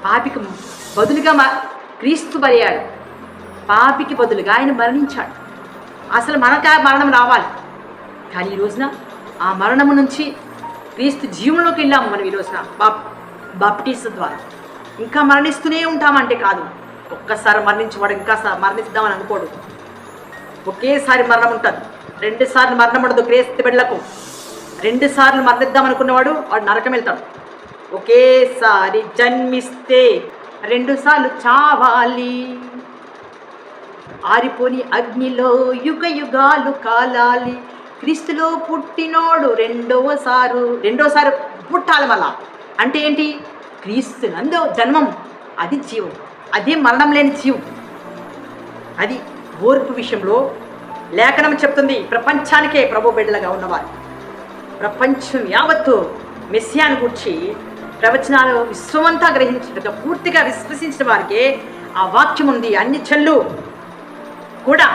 పాపికి బదులుగా క్రీస్తు బలయ్యాడు. పాపికి బదులుగా ఆయన మరణించాడు. అసలు మనకు మరణం రావాలి, కానీ ఈ రోజున ఆ మరణము నుంచి క్రీస్తు జీవంలోకి వెళ్ళాము మనం. ఈ రోజున బాప్టిజం ద్వారా ఇంకా మరణిస్తూనే ఉంటామంటే కాదు. ఒక్కసారి మరణించేవాడు ఇంకా మరణిస్తామని అనుకోడు. ఒకేసారి మరణం ఉంటుంది. 2 సార్లు మరణం ఉండదు క్రీస్తు బిడ్డలకు. 2 సార్లు మరణిద్దాం అనుకున్నవాడు వాడు నరకం వెళ్తాడు. ఒకేసారి జన్మిస్తే 2 సార్లు చావాలి. ఆరిపోని అగ్నిలో యుగ యుగాలు కాలాలి. క్రీస్తులో పుట్టినోడు రెండోసారి పుట్టాలి. మళ్ళా అంటే ఏంటి? క్రీస్తు నందు జన్మం, అది జీవం, అదే మరణం లేని జీవం. అది ఓర్పు విషయంలో లేఖనం చెప్తుంది. ప్రపంచానికే ప్రభు బిడ్డలుగా ఉన్నవారు, ప్రపంచం యావత్తు మెస్సియాను గురించి ప్రవచనాలు విశ్వమంతా గ్రహించినట్టుగా పూర్తిగా విశ్వసించిన వారికి ఆ వాక్యం ఉంది. అన్ని చెల్లు కూడా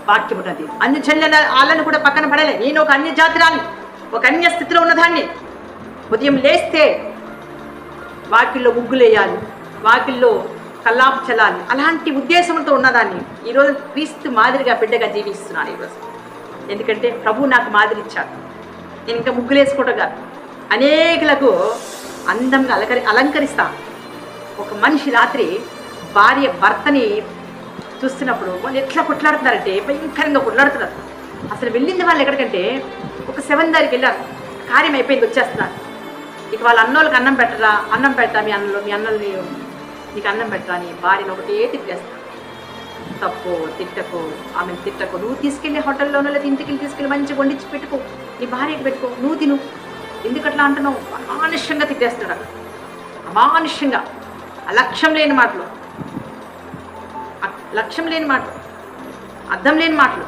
వాక్యం ఉన్నది. అన్ని చెల్లెల వాళ్ళని కూడా పక్కన పడలే. నేను ఒక అన్య జాతిరాన్ని, ఒక అన్య స్థితిలో ఉన్నదాన్ని. ఉదయం లేస్తే వాకిల్లో ముగ్గులేయాలి, వాకిల్లో కల్లాపు చల్లాలి, అలాంటి ఉద్దేశంతో ఉన్నదాన్ని ఈరోజు క్రీస్తు మాదిరిగా బిడ్డగా జీవిస్తున్నాను ఈరోజు. ఎందుకంటే ప్రభు నాకు మాదిరి ఇచ్చాడు. నేను ఇంకా ముగ్గులు వేసుకోవటం కాదు, అనేకులకు అందంగా అలంకరిస్తాను. ఒక మనిషి రాత్రి భార్య భర్తని చూస్తున్నప్పుడు వాళ్ళు ఎట్లా కొట్లాడుతున్నారంటే భయంకరంగా కొట్లాడుతున్నారు. అసలు వెళ్ళింది వాళ్ళు ఎక్కడికంటే ఒక 7 దారికి వెళ్ళారు, కార్యం అయిపోయింది, వచ్చేస్తున్నారు. ఇక వాళ్ళ అన్నోళ్ళకి అన్నం పెట్టరా, అన్నం పెడతా మీ అన్నల్ని నీకు అన్నం పెట్టరా అని భార్యను ఒకటే తిట్టేస్తారు. తప్పు తిట్టకు, ఆమెను తిట్టకు. నువ్వు తీసుకెళ్ళి హోటల్లోనో లేదా ఇంటికి తీసుకెళ్ళి మంచిగా వండించి పెట్టుకో, నీ భార్యకి పెట్టుకో, నువ్వు తిను, ఎందుకట్లా అంటున్నావు? అమానుష్యంగా తిట్టేస్తాడు అక్కడ, అమానుష్యంగా. లక్ష్యం లేని మాటలు, లక్ష్యం లేని మాటలు, అర్థం లేని మాటలు,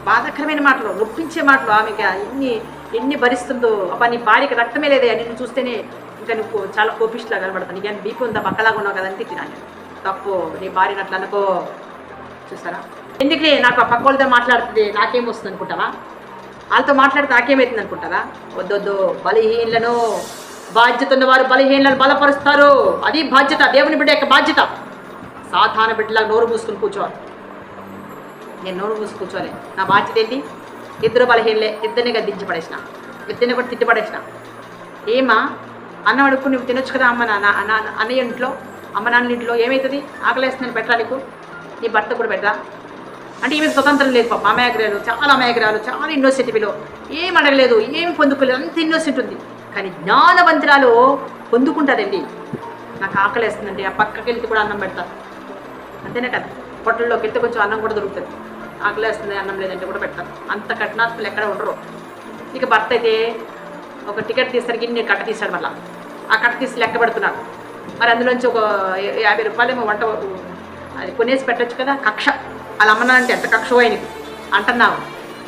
బాధాకరమైన మాటలు, నొప్పించే మాటలు. ఆమెకి ఎన్ని భరిస్తుందో. అబ్బా నీ భార్యకి రక్తమే లేదే, నిన్ను చూస్తేనే ఇంకా నువ్వు చాలా కోపిష్లా కనబడతాను, నీకు అని బీపీ ఉందా, బక్కలాగా ఉన్నావు కదంటే తిన్నాను. తప్పు, నీ భార్యను అట్లా అనుకో. చూసారా, ఎందుకే నాకు ఆ పక్క వాళ్ళతో మాట్లాడుతుంది నాకేమొస్తుంది అనుకుంటావా? వాళ్ళతో మాట్లాడితే నాకేమవుతుంది అనుకుంటారా? వద్దొద్దు. బలహీనలను, బాధ్యత ఉన్నవారు బలహీనలను బలపరుస్తారు. అది బాధ్యత, దేవుని బిడ్డ యొక్క బాధ్యత. సాధారణ బిడ్డలాగా నోరు మూసుకుని కూర్చోవాలి. నేను నోరు మూసుకు కూర్చోవాలి. నా బాధ్యత ఏంటి? ఇద్దరు బలహీనలే, ఇద్దరిని గద్దించి పడేసిన, ఇద్దరిని కూడా తిట్టి పడేసిన. ఏమా అన్నం అడుక్కు నువ్వు తినొచ్చు కదా అమ్మ అన్నయ్య ఇంట్లో, అమ్మ నాన్న ఇంట్లో. ఏమవుతుంది? ఆకలేస్తుందని పెట్టరా నీకు, నీ భర్త కూడా పెట్టరా అంటే ఈమెకు స్వతంత్రం లేదు. పాప అమాయకురాలు, చాలా అమాయకురాలు, చాలా ఇన్నోసెంట్. వీళ్ళు ఏం అడగలేదు, ఏం పొందుకోలేదు, అంత ఇన్నోసెంట్ ఉంది. కానీ జ్ఞానవంతురాలు పొందుకుంటారండి. నాకు ఆకలేస్తుందండి, ఆ పక్కకి వెళ్తే కూడా అన్నం పెడతారు, అంతేనే కదా. హోటల్లోకి వెళ్తే కొంచెం అన్నం కూడా దొరుకుతుంది, ఆకలేస్తుంది అన్నం లేదంటే కూడా పెడతారు. అంత కఠినాత్మలు ఎక్కడ ఉండరు. ఇక భర్త అయితే ఒక టికెట్ తీసరికి ఇన్ని కట్ట తీశాడు, మళ్ళీ ఆ కట్ట తీసి లెక్క పెడుతున్నాడు. మరి అందులోంచి ఒక 50 రూపాయలు వంట అది కొనేసి పెట్టచ్చు కదా. కక్ష, వాళ్ళ అమ్మనాలంటే ఎంత కక్ష ఆయనకి అంటున్నావు.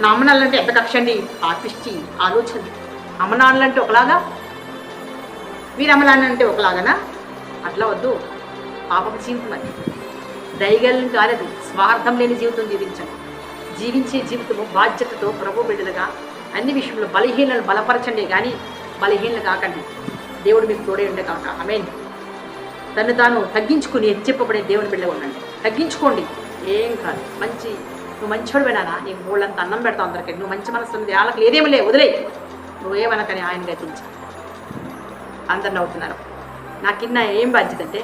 నా అమ్మనాలంటే ఎంత కక్ష అండి, పాపిష్టి ఆలోచన. అమ్మనాళ్ళంటే ఒకలాగా, వీరి అమ్మనాన్నంటే ఒకలాగానా? అట్లా వద్దు. పాపం జీవితం అది, దయగలం కాలేదు. స్వార్థం లేని జీవితం జీవించండి. జీవించే జీవితము బాధ్యతతో ప్రభు బిడ్డలుగా అన్ని విషయంలో బలహీనలు బలపరచండి, కానీ బలహీనలు కాకండి. దేవుడు మీకు తోడే ఉండే కాక. ఆమేన్. తను తాను తగ్గించుకుని చెప్పబడే దేవుని బిడ్డగా ఉండండి. తగ్గించుకోండి, ఏం కాదు. నువ్వు మంచివాడు వినానా, నీకు మూళ్ళంతా అన్నం పెడతావు అందరికీ. నువ్వు మంచి మనసు ఉంది, వాళ్ళకి ఏదేమి లే, వదిలే, నువ్వేమనకని ఆయన గతించు. అందరు నవ్వుతున్నారు. నా కింద ఏం బాధ్యత అంటే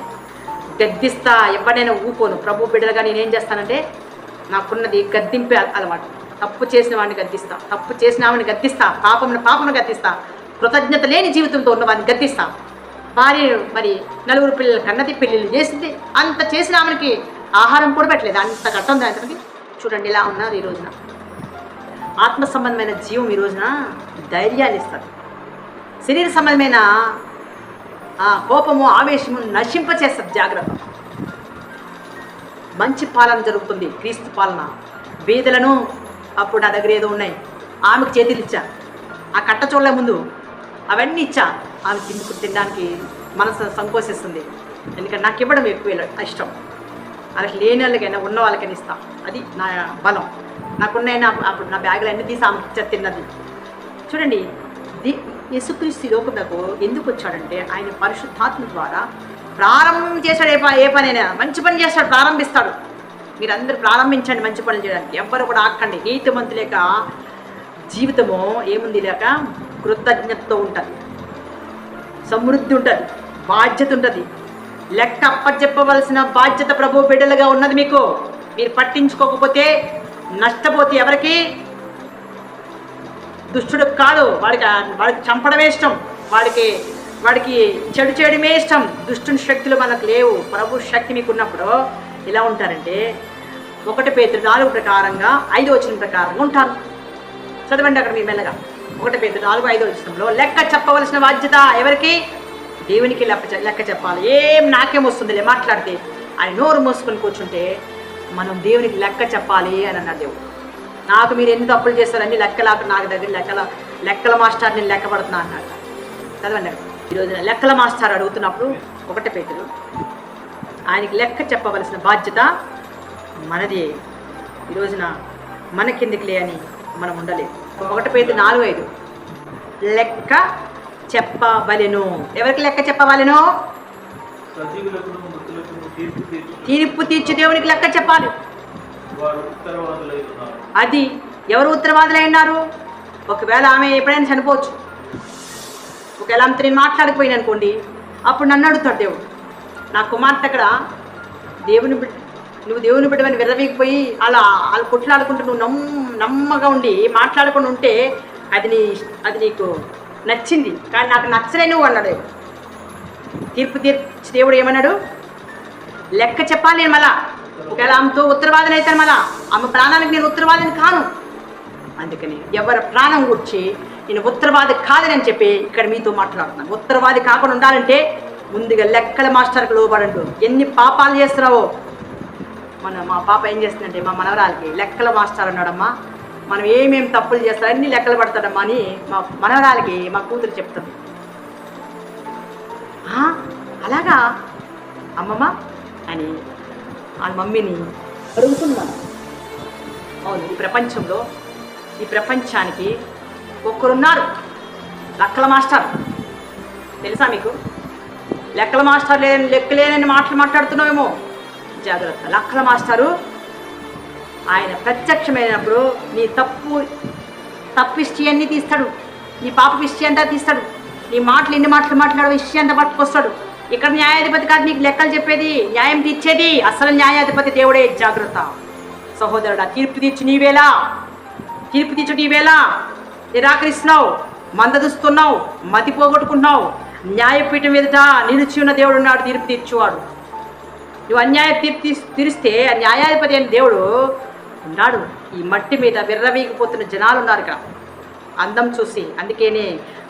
గద్దిస్తా, ఎవరైనా ఊపోను. ప్రభు బిడ్డలుగా నేనేం చేస్తానంటే నాకున్నది గద్దింపే అలవాటు. తప్పు చేసిన వాడిని గద్దిస్తా, తప్పు చేసిన వాడిని గద్దిస్తా, పాపమును గద్దిస్తా, కృతజ్ఞత లేని జీవితంతో ఉన్న వాడిని గద్దిస్తా. భార్య మరి 4 పిల్లలు కన్నది, పెళ్ళిళ్ళు చేసింది, అంత చేసిన ఆమెకి ఆహారం కూడా పెట్టలేదు, అంత కట్టం దానికి. చూడండి ఇలా ఉన్నారు ఈ రోజున. ఆత్మ సంబంధమైన జీవం ఈ రోజున ధైర్యాన్ని ఇస్తారు. శరీర సంబంధమైన కోపము, ఆవేశము నశింపచేస్తారు. జాగ్రత్త. మంచి పాలన జరుగుతుంది, క్రీస్తు పాలన. బీదలను అప్పుడు నా దగ్గర ఏదో ఉన్నాయి, ఆమెకు చేతులు ఇచ్చా, ఆ కట్ట చూడలే ముందు అవన్నీ ఇచ్చా. ఆమె తినడానికి మనసు సంకోచిస్తుంది, ఎందుకంటే నాకు ఇవ్వడం ఎక్కువ ఇష్టం. వాళ్ళకి లేని వాళ్ళకైనా ఉన్న వాళ్ళకైనా ఇస్తా, అది నా బలం. నాకున్నైనా అప్పుడు నా బ్యాగులు అన్నీ తీసి ఆమెకి ఇచ్చా తిన్నది. చూడండి, యేసుక్రీస్తు లోకమునకు ఎందుకు వచ్చాడంటే ఆయన పరిశుద్ధాత్మ ద్వారా ప్రారంభం చేశాడు. ఏ పనైనా మంచి పని చేస్తాడు, ప్రారంభిస్తాడు. మీరందరూ ప్రారంభించండి మంచి పనులు చేయడానికి, ఎవ్వరు కూడా ఆక్కండి. నీతిమంతు లేక జీవితము ఏముంది లేక కృతజ్ఞతతో ఉంటుంది, సమృద్ధి ఉంటుంది, బాధ్యత ఉంటుంది. లెక్క అప్పచెప్పవలసిన బాధ్యత ప్రభు బిడ్డలుగా ఉన్నది మీకు. మీరు పట్టించుకోకపోతే నష్టపోతే ఎవరికి? దుష్టుడు కాదు, వాడికి చంపడమే ఇష్టం, వాడికి చెడు చేయడమే ఇష్టం. దుష్టుని శక్తులు మనకు లేవు, ప్రభు శక్తి మీకు ఉన్నప్పుడు ఎలా ఉంటారంటే 1 పేతురు 4 ప్రకారంగా 5వ వచనం ప్రకారంగా ఉంటారు. చదవండి అక్కడ మీరు మెల్లగా. 1 పేతురు 4, 5వ వచనంలో లెక్క చెప్పవలసిన బాధ్యత ఎవరికి? దేవునికి లెక్క చెప్పాలి. ఏం నాకేమొస్తుందిలే మాట్లాడితే, ఆయన నోరు మోసుకొని కూర్చుంటే మనం దేవునికి లెక్క చెప్పాలి అని అన్నాడు దేవుడు. నాకు మీరు ఎన్ని తప్పులు చేస్తారని నాకు దగ్గర లెక్కల మాస్టర్ నేను లెక్క పడుతున్నా అన్నాడు. చదవండి. ఈరోజు లెక్కల మాస్టర్ అడుగుతున్నప్పుడు 1 పేతురు ఆయనకి లెక్క చెప్పవలసిన బాధ్యత మనది. ఈ రోజున మనకెందుకులే అని మనం ఉండలేదు. 1 Pétరు 4:5 లెక్క చెప్పవలెను. ఎవరికి లెక్క చెప్పవలెను? తీర్పు తీర్చి దేవునికి లెక్క చెప్పాలి. అది ఎవరు ఉత్తరవాదులై ఉన్నారు? ఒకవేళ ఆమె ఎప్పుడైనా చనిపోవచ్చు. ఒకవేళ ఆమెతో నేను మాట్లాడకపోయినా అనుకోండి, అప్పుడు నన్ను అడుగుతాడు దేవుడు, నా కుమార్తె అక్కడ నువ్వు దేవుని బిడ్డమని విర్రవీగిపోయి అలా వాళ్ళు కొట్లాడుకుంటూ నువ్వు నమ్మగా ఉండి మాట్లాడకుండా ఉంటే అది నీకు నచ్చింది, కానీ నాకు నచ్చలే నువ్వు అన్నాడు. తీర్పు తీర్చి దేవుడు ఏమన్నాడు? లెక్క చెప్పాలి నేను మళ్ళా. ఒకవేళ ఆమెతో ఉత్తరవాదన అవుతాను, మళ్ళా ఆమె ప్రాణానికి నేను ఉత్తరవాదిని కాను. అందుకని ఎవరి ప్రాణం గురించి నేను ఉత్తరవాది కాదని చెప్పి ఇక్కడ మీతో మాట్లాడుతున్నాను. ఉత్తరవాది కాకుండా ఉండాలంటే ముందుగా లెక్కల మాస్టర్కి లోబడండు. ఎన్ని పాపాలు చేస్తున్నావో. మా పాప ఏం చేస్తుందంటే మా మనవరాలకి లెక్కల మాస్టర్ అన్నాడమ్మా, మనం ఏమేమి తప్పులు చేస్తారో అన్ని లెక్కలు పడతాడమ్మా అని మా మనవరాలకి మా కూతురు చెప్తుంది. అలాగా అమ్మమ్మ అని వాళ్ళ మమ్మీని అడుగుతున్నాను. అవును, ఈ ప్రపంచానికి ఒక్కరున్నారు, లెక్కల మాస్టర్. తెలుసా మీకు? లెక్కల మాస్టర్ లెక్కలేనని మాటలు మాట్లాడుతున్నావేమో, జాగ్రత్త. లెక్కల మాస్టరు ఆయన ప్రత్యక్షమైనప్పుడు నీ తప్పు హిస్టరీ అన్నీ తీస్తాడు, నీ పాప హిస్టరీ అంతా తీస్తాడు, నీ మాటలు ఎన్ని మాటలు మాట్లాడు హిస్టరీ అంతా పట్టుకొస్తాడు. ఇక్కడ న్యాయాధిపతి కాదు నీకు లెక్కలు చెప్పేది, న్యాయం తీర్చేది అసలు న్యాయాధిపతి దేవుడే. జాగ్రత్త సహోదరుడా. తీర్పు తీర్చు నీవేలా నిరాకరిస్తున్నావు, మందదుస్తున్నావు, మతి పోగొట్టుకుంటున్నావు. న్యాయపీఠం ఎదుట నిలిచి ఉన్న దేవుడు ఉన్నాడు, తీర్పు తీర్చువాడు. నువ్వు అన్యాయ తీర్పు తీరిస్తే ఆ న్యాయాధిపతి అయిన దేవుడు ఉన్నాడు. ఈ మట్టి మీద విర్రవీగిపోతున్న జనాలు ఉన్నారు ఇక్కడ అందం చూసి. అందుకేనే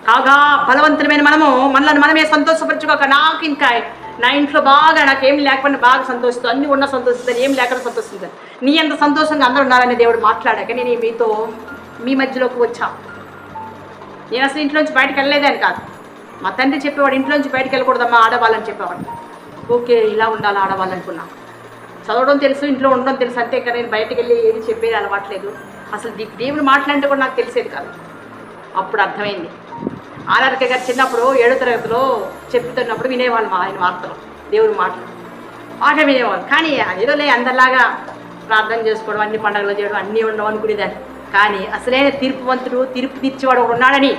కాగా బలవంతమైన మనల్ని మనమే సంతోషపరచుకోక, నాకు ఇంకా నా ఇంట్లో బాగా నాకేం లేకపోయినా బాగా సంతోషిస్తుంది, అన్నీ ఉన్న సంతోషిస్తుంది, ఏం లేకుండా సంతోషిస్తుంది. నీ అంత సంతోషంగా అందరూ ఉన్నారని దేవుడు మాట్లాడాక నేను మీ మధ్యలోకి వచ్చా. నేను అసలు ఇంట్లోంచి బయటకు వెళ్ళలేదని కాదు. మా తండ్రి చెప్పేవాడు ఇంట్లోంచి బయటకు వెళ్ళకూడదమ్మా ఆడవాళ్ళని చెప్పేవాడు. ఓకే, ఇలా ఉండాలి ఆడవాళ్ళనుకున్నా. చదవడం తెలుసు, ఇంట్లో ఉండడం తెలుసు, అంతే కానీ నేను బయటకు వెళ్ళి ఏది చెప్పేది అలవాట్లేదు. అసలు దేవుడు మాట్లాడితే కూడా నాకు తెలిసేది కాదు. అప్పుడు అర్థమైంది. ఆర్ఆర్క గారు చిన్నప్పుడు 7వ తరగతిలో చెప్తున్నప్పుడు వినేవాళ్ళు ఆయన వార్తలు, దేవుడు మాట వినేవాళ్ళు. కానీ ఏదోలే అందరిలాగా ప్రార్థన చేసుకోవడం, అన్ని పండుగలు చేయడం అన్నీ ఉండవు అనుకునేదాన్ని. కానీ అసలైన తీర్పువంతుడు, తీర్పు తీర్చేవాడు ఒకడు ఉన్నాడని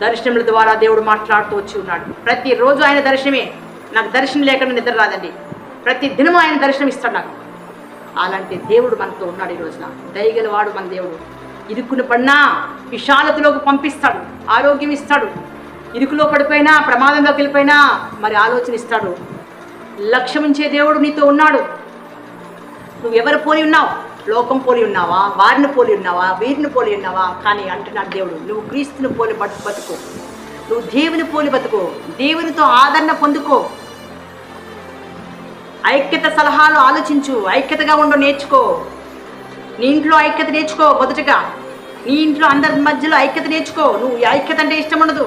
దర్శనముల ద్వారా దేవుడు మాట్లాడుతూ వచ్చి ఉన్నాడు. ప్రతిరోజు ఆయన దర్శనమే. నాకు దర్శనం లేకుండా నిద్ర రాదండి. ప్రతి దినము ఆయన దర్శనం ఇస్తాడు నాకు. అలాంటి దేవుడు మనతో ఉన్నాడు. ఈ రోజున దయగలవాడు మన దేవుడు. ఇరుకును పడినా విశాలతలోకి పంపిస్తాడు, ఆరోగ్యం ఇస్తాడు. ఇరుకులో పడిపోయినా, ప్రమాదంలోకి వెళ్ళిపోయినా మరి ఆలోచన ఇస్తాడు. లక్ష్యం ఉంచే దేవుడు నీతో ఉన్నాడు. నువ్వు ఎవరు పోలి ఉన్నావు? లోకం పోలి ఉన్నావా? వారిని పోలి ఉన్నావా? వీరిని పోలి ఉన్నావా? కానీ అంటున్నాడు దేవుడు, నువ్వు క్రీస్తుని పోలి బతుకు, నువ్వు దేవుని పోలి బతుకు, దేవునితో ఆదరణ పొందుకో. ఐక్యత సలహాలు ఆలోచించు, ఐక్యతగా ఉండు, నేర్చుకో. నీ ఇంట్లో ఐక్యత నేర్చుకో. మొదటగా నీ ఇంట్లో అందరి మధ్యలో ఐక్యత నేర్చుకో. నువ్వు ఐక్యత అంటే ఇష్టం ఉండదు,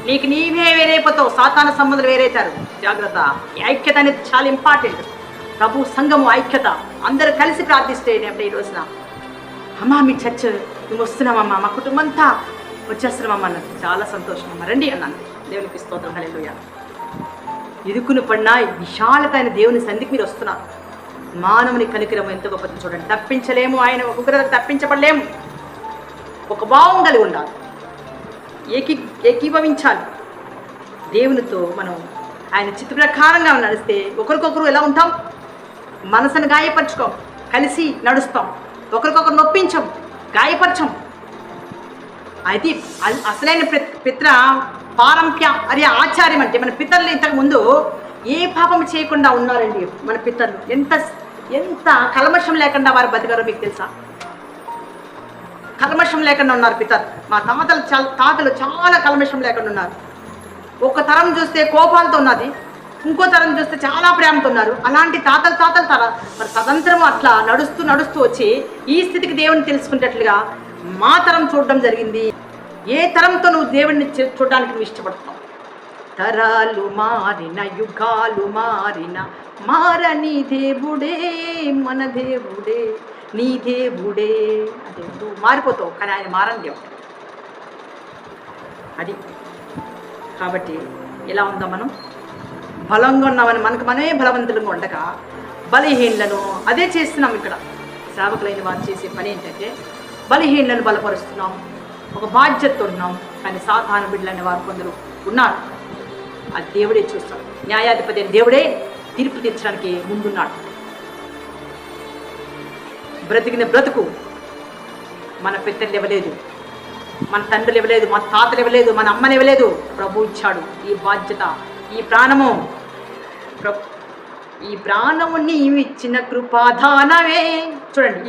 నీకు నీవే వేరైపోతావు, సాతాన సంబంధాలు వేరైతారు. జాగ్రత్త. ఈ ఐక్యత అనేది చాలా ఇంపార్టెంట్. ప్రభు సంఘము ఐక్యత, అందరూ కలిసి ప్రార్థిస్తే ఈ రోజున అమ్మా మీ చర్చ్ మేము వస్తున్నామమ్మా, మా కుటుంబం అంతా వచ్చేస్తున్నామమ్మా అన్నది చాలా సంతోషం అమ్మ, రండి అన్నాను. దేవునికి స్తోత్రం, హల్లెలూయా. ఇరుకును పడినా విశాలత అయిన దేవుని సన్నిధికి మీరు వస్తున్నారు. మానవుని కనికరం ఎంత గొప్పది చూడండి. తప్పించలేము, ఆయన ఉగ్రత తప్పించబడలేము. ఒక భావం కలిగి ఉండాలి, ఏకీభవించాలి. దేవునితో మనం ఆయన చిత్త ప్రకారంగా నడిస్తే ఒకరికొకరు ఎలా ఉంటాం? మనసును గాయపరచుకోం, కలిసి నడుస్తాం, ఒకరికొకరు నొప్పించం, గాయపరచం. అది అసలైన పిత్ర పారంప్య అరే ఆచార్యం. అంటే మన పితరులు ఇంతకుముందు ఏ పాపం చేయకుండా ఉన్నారండి. మన పితరులు ఎంత కల్మషం లేకుండా వారు బతికారో మీకు తెలుసా? కల్మషం లేకుండా ఉన్నారు పితరులు. మా తాతలు చాలా కల్మషం లేకుండా ఉన్నారు. ఒక తరం చూస్తే కోపాలతో ఉన్నది, ఇంకో తరం చూస్తే చాలా ప్రేమతో ఉన్నారు. అలాంటి తాతల మరి తదంతరం అట్లా నడుస్తూ వచ్చి ఈ స్థితికి దేవుని తెలుసుకునేటట్లుగా మా తరం చూడడం జరిగింది. ఏ తరంతో నువ్వు దేవుడిని చూడడానికి నువ్వు ఇష్టపడతావు? తరాలు మారిన, యుగాలు మారిన, మారని దేవుడే మన దేవుడే, నీ దేవుడే. అంటే నువ్వు మారిపోతావు, కానీ ఆయన మారని దేవుడు. అది కాబట్టి ఎలా ఉందా, మనం బలంగా ఉన్నామని మనకు మనమే బలవంతులుగా ఉండగా బలహీనలను అదే చేస్తున్నాం. ఇక్కడ సేవకులైన వారు చేసే పని ఏంటంటే బలహీనలను బలపరుస్తున్నాం, ఒక బాధ్యత ఉన్నాం. కానీ సాధారణ బిడ్డలైన వారు కొందరు ఉన్నారు. అది దేవుడే చూస్తాడు. న్యాయాధిపతి అయిన దేవుడే తీర్పు తీర్చడానికి ముందున్నాడు. బ్రతికిన బ్రతుకు మన పెద్దలు ఇవ్వలేదు, మన తండ్రులు ఇవ్వలేదు, మన తాతలు ఇవ్వలేదు, మన అమ్మని ఇవ్వలేదు. ప్రభు ఇచ్చాడు ఈ బాధ్యత, ఈ ప్రాణము. ఈ ప్రాణము నీవిచ్చిన కృపాదానమే. చూడండి,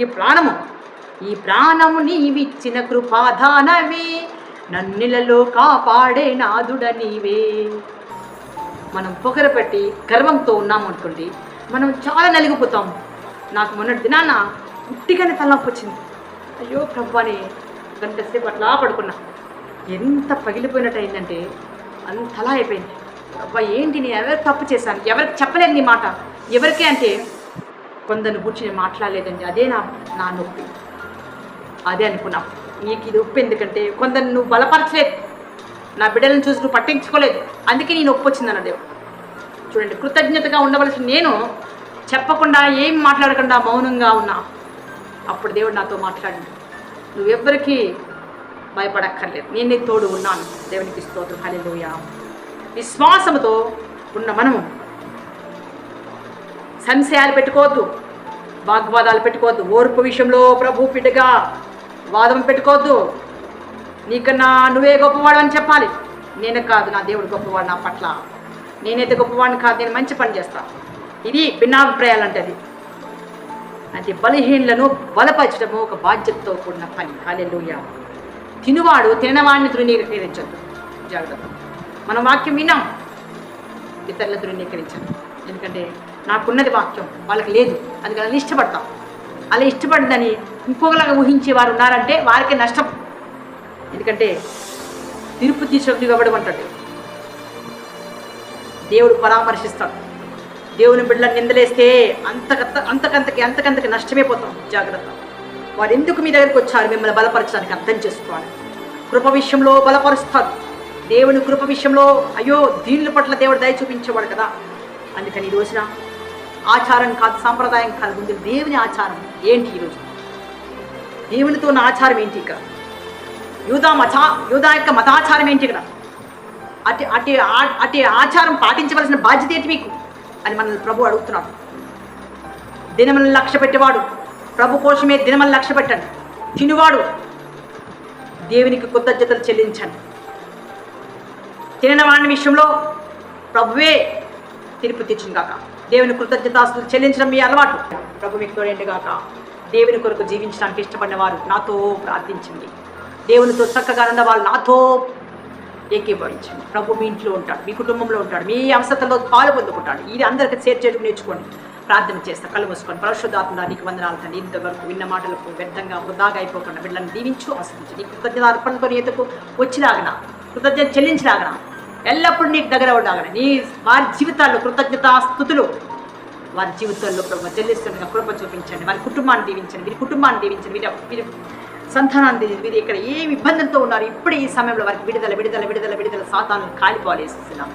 ఈ ప్రాణము నీవిచ్చిన కృపాదానమే, నన్నిలలో కాపాడే నాదుడ నీవే. మనం పొగరపెట్టి గర్వంతో ఉన్నాము అనుకోండి, మనం చాలా నలిగిపోతాం. నాకు మొన్నటి దినాన ఉట్టిగానే తలనొప్పి వచ్చింది. అయ్యో ప్రభు అని గంట సేపు అట్లా పడుకున్నా. ఎంత పగిలిపోయినట్టు అయిందంటే అంతలా అయిపోయింది. అబ్బా ఏంటి, నేను ఎవరికి తప్పు చేశాను, ఎవరికి చెప్పలేదు నీ మాట. ఎవరికే అంటే కొందరిని కూర్చొని మాట్లాడలేదండి, అదే నా నొప్పి. అదే అనుకున్నాం, నీకు ఇది నొప్పి ఎందుకంటే కొందరిని నువ్వు బలపరచలేదు, నా బిడ్డలను చూసి నువ్వు పట్టించుకోలేదు, అందుకే నీ నొప్పి వచ్చిందన్న దేవుడు. చూడండి, కృతజ్ఞతగా ఉండవలసిన నేను చెప్పకుండా ఏం మాట్లాడకుండా మౌనంగా ఉన్నా. అప్పుడు దేవుడు నాతో మాట్లాడింది, నువ్వెవ్వరికీ భయపడక్కర్లేదు, నేను నీ తోడు ఉన్నాను. దేవునికి స్తోత్రం, హల్లెలూయా. విశ్వాసముతో ఉన్న మనము సంశయాలు పెట్టుకోవద్దు, వాగ్వాదాలు పెట్టుకోవద్దు. ఓర్పు విషయంలో ప్రభు బిడ్డగా వాదం పెట్టుకోవద్దు. నీకన్నా నువ్వే గొప్పవాడు అని చెప్పాలి. నేను కాదు, నా దేవుడు గొప్పవాడు నా పట్ల, నేనైతే గొప్పవాడిని కాదు, నేను మంచి పని చేస్తాను. ఇది భిన్నాభిప్రాయాలు అంటది. అంటే బలహీనలను బలపరచడము ఒక బాధ్యతతో కూడిన పని. హల్లెలూయా. తినువాడు తినవాడిని తృణీకరించద్దు. జాగ్రత్త. మనం వాక్యం విన్నాం, ఇతరుల తృణీకరించదు. ఎందుకంటే నాకున్నది వాక్యం, వాళ్ళకి లేదు, అది అలా ఇష్టపడతాం. అలా ఇష్టపడదని ఇంకొకలాగా ఊహించే వారు ఉన్నారంటే వారికి నష్టం. ఎందుకంటే తీర్పు తీర్చకు ఇవ్వబడమంటాడు. దేవుడు పరామర్శిస్తాడు. దేవుని బిడ్డలను నిందలేస్తే అంతకంతకి నష్టమైపోతాం. జాగ్రత్త. వారు ఎందుకు మీ దగ్గరికి వచ్చారు, మిమ్మల్ని బలపరచడానికి అర్థం చేసుకోవాలి. కృప విషయంలో బలపరుస్తారు. దేవుని కృప విషయంలో అయ్యో దీనుల పట్ల దేవుడు దయ చూపించేవాడు కదా. అందుకని ఈ రోజున ఆచారం కాదు, సాంప్రదాయం కాదు, ముందు దేవుని ఆచారం ఏంటి? ఈరోజు దేవునితో ఉన్న ఆచారం ఏంటి? ఇక్కడ యూదా యొక్క మతాచారం ఏంటి? ఇక్కడ అటు ఆచారం పాటించవలసిన బాధ్యత ఏంటి మీకు అని మనల్ని ప్రభు అడుగుతున్నాడు. దినములను లక్ష్య పెట్టేవాడు ప్రభు కోసమే దినములను లక్ష్య పెట్టండి. తినువాడు దేవునికి కృతజ్ఞతలు చెల్లించండి. తినని వాడి విషయంలో ప్రభువే తీర్పు తీర్చును గాక. దేవుని కృతజ్ఞతాస్తులు చెల్లించడం మీ అలవాటు. ప్రభు మీకు తోడేంటి గాక. దేవుని కొరకు జీవించడానికి ఇష్టపడిన వారు నాతో ప్రార్థించండి. దేవునితో చక్కగా ఉన్న వాళ్ళు నాతో ఏకీభవించండి. ప్రభు మీ ఇంట్లో ఉంటాడు, మీ కుటుంబంలో ఉంటాడు, మీ అవసరతలో పాలు పొందుకుంటాడు. ఇది అందరికీ షేర్ చేయడం నేర్చుకోండి. ప్రార్థన చేస్తా, కళ్ళు మూసుకొని. పరిశుద్ధాత్మ నీకు వందనాలు తండ్రి. ఇంతవరకు విన్న మాటలకు వ్యర్థంగా వృధాగా అయిపోకుండా బిడ్డలను దీవించు, ఆశించు. నీ కృతజ్ఞత అర్పణతో నీతకు వచ్చిలాగన, కృతజ్ఞత చెల్లించలాగన, ఎల్లప్పుడూ నీకు దగ్గర ఉండాగన. నీ వారి జీవితాల్లో కృతజ్ఞతా స్థుతులు వారి జీవితాల్లో ప్రభు చెల్లిస్తుండగా కృప చూపించండి. వారి కుటుంబాన్ని దీవించండి, వీరి కుటుంబాన్ని దీవించండి, వీరి సంతానాన్ని వీరు ఇక్కడ ఏ ఇబ్బందులతో ఉన్నారు ఇప్పుడు ఈ సమయంలో వారికి విడుదల విడుదల విడుదల విడుదల సాతాను కాలిపోలేస్తున్నాం.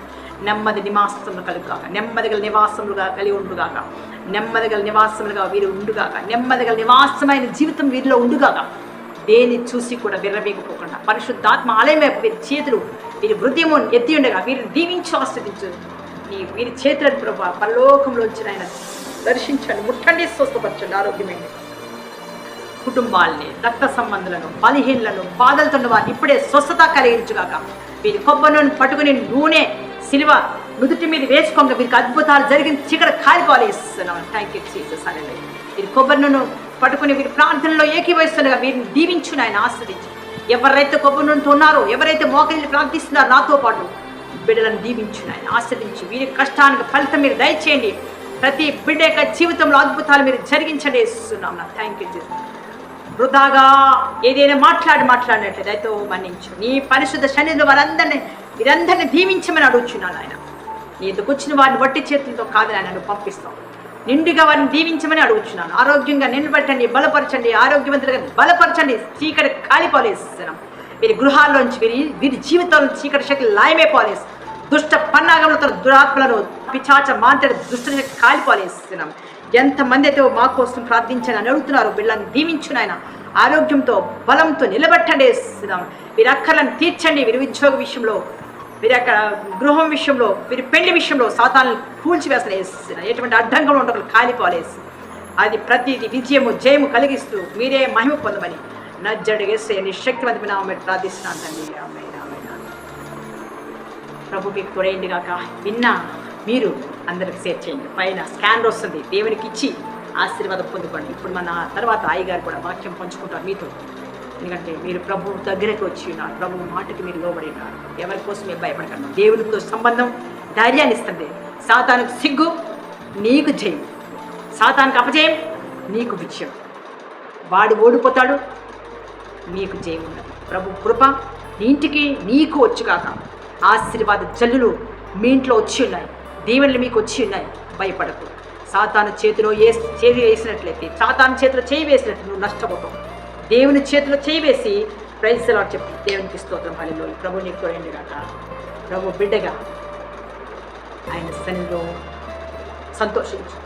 నెమ్మది నివాసములు కలుగుగాక, నెమ్మది గల నివాసములుగా కలిగి ఉండుగాక, నెమ్మది గల నివాసములుగా వీరు ఉండుగాక, నెమ్మది గల నివాసమైన జీవితం వీరిలో ఉండుగాక. దేన్ని చూసి కూడా విర్రవేగిపోకుండా పరిశుద్ధాత్మ ఆలయం వైపు వీరి చేతులు వీరి హృదయము ఎత్తి ఉండగా వీరిని దీవించి ఆస్వాదించు. వీరి చేతులను ప్రభావ పరలోకంలోంచి ఆయన దర్శించండి, ముట్టండి, స్వస్థపరచండి, ఆరోగ్యమైన కుటుంబాలని, రక్త సంబంధులను, బలహీనలను, బాధలతో వారిని ఇప్పుడే స్వస్థత కలిగించుగాక. వీరి కొబ్బరిని పట్టుకుని నూనె సిలువ నుదుటి మీద వేసుకోగా వీరికి అద్భుతాలు జరిగిన చిక్కడ కాలిపోవాలి ఇస్తున్నాం. Thank you Jesus. అనే వీరి కొబ్బరి నూనె పట్టుకుని వీరి ప్రార్థనలో ఏకీభవిస్తుండగా వీరిని దీవించుని ఆయన ఆశ్రదించి. ఎవరైతే కొబ్బరి నూనెతో ఉన్నారో, ఎవరైతే మోకరిల్లి ప్రార్థిస్తున్నారో నాతో పాటు బిడ్డలను దీవించుని ఆయన ఆశ్రదించి వీరి కష్టానికి ఫలితం మీరు దయచేయండి. ప్రతి బిడ్డ యొక్క జీవితంలో అద్భుతాలు మీరు జరిగించండి ఇస్తున్నాం. Thank you Jesus. వృధాగా ఏదైనా మాట్లాడినట్లయితే దయతో మన్నించు. నీ పరిశుద్ధ సన్నిధిలో వారందరినీ వీరందరినీ దీవించమని అడుగుచున్నాను ఆయన. నీ ఎందుకు వచ్చిన వారిని వట్టి చేతులతో కాదు ఆయన నువ్వు పంపిస్తావు. నిండుగా వారిని దీవించమని అడుగుచున్నాను. ఆరోగ్యంగా నిలబెట్టండి, బలపరచండి, ఆరోగ్యవంతులుగా బలపరచండి. చీకటి కాలిపోలేస్తున్నాం వీరి గృహాల్లోంచి, వీరి జీవితంలో చీకటి శక్తులు లాయమైపోలేసి, దుష్ట పన్నాగములతో దురాత్మలను పిచాచ మాంతడి దుష్ట శక్తి కాలిపోలేస్తున్నాం. ఎంతమంది అయితే మా కోసం ప్రార్థించని అని అడుగుతున్నారు, వీళ్ళని దీవించును ఆయన. ఆరోగ్యంతో బలంతో నిలబెట్టండి. వీరి అక్కర్లను తీర్చండి. వీరి ఉద్యోగ విషయంలో, వీరి యొక్క గృహం విషయంలో, వీరి పెళ్లి విషయంలో సాతాలను కూల్చివేసిన ఎటువంటి అడ్డంగా ఉండకలు కాలిపోలేసి, అది ప్రతిదీ విజయము జయము కలిగిస్తూ మీరే మహిమ పొందమని నజ్జడు యేసయ్య శక్తివంతమైన ఆమె ప్రార్థిస్తున్నాను తండ్రి. ఆమేన్, ఆమేన్. ప్రభు మీకు తోడేయండి గాక. విన్నా మీరు అందరికి షేర్ చేయండి. పైన స్కానర్ వస్తుంది, దేవునికి ఇచ్చి ఆశీర్వాదం పొందుకోండి. ఇప్పుడు మన తర్వాత అయ్యగారు కూడా వాక్యం పంచుకుంటారు మీతో. ఎందుకంటే మీరు ప్రభు దగ్గరకు వచ్చి ఉన్నారు, ప్రభు మాటకి మీరు లోబడి ఉన్నారు. ఎవరి కోసం మీరు భయపడకండి. దేవునితో సంబంధం ధైర్యాన్ని ఇస్తుంది. సాతానుకు సిగ్గు, నీకు జయం. సాతానుకు అపజయం, నీకు విజయం. వాడు ఓడిపోతాడు, నీకు జయం ఉన్నది. ప్రభు కృప నీ ఇంటికి నీకు వచ్చుగాక. ఆశీర్వాద జల్లులు మీ ఇంట్లో వచ్చి ఉన్నాయి, దీవెనలు మీకు వచ్చి ఉన్నాయి. భయపడకు. సాతాను చేతిలో చేయి వేసినట్లయితే, సాతాను చేతిలో చేయి వేసినట్టు నువ్వు నష్టపోతావు. దేవుని చేతిలో చేయి వేసి ప్రైజ్ ది లార్డ్ చెప్పు. దేవునికి స్తోత్రం. హల్లెలూయా. ప్రభు నీకు తోడండి గాక. ప్రభు బిడ్డగా ఆయన సన్నిధిలో సంతోషించు.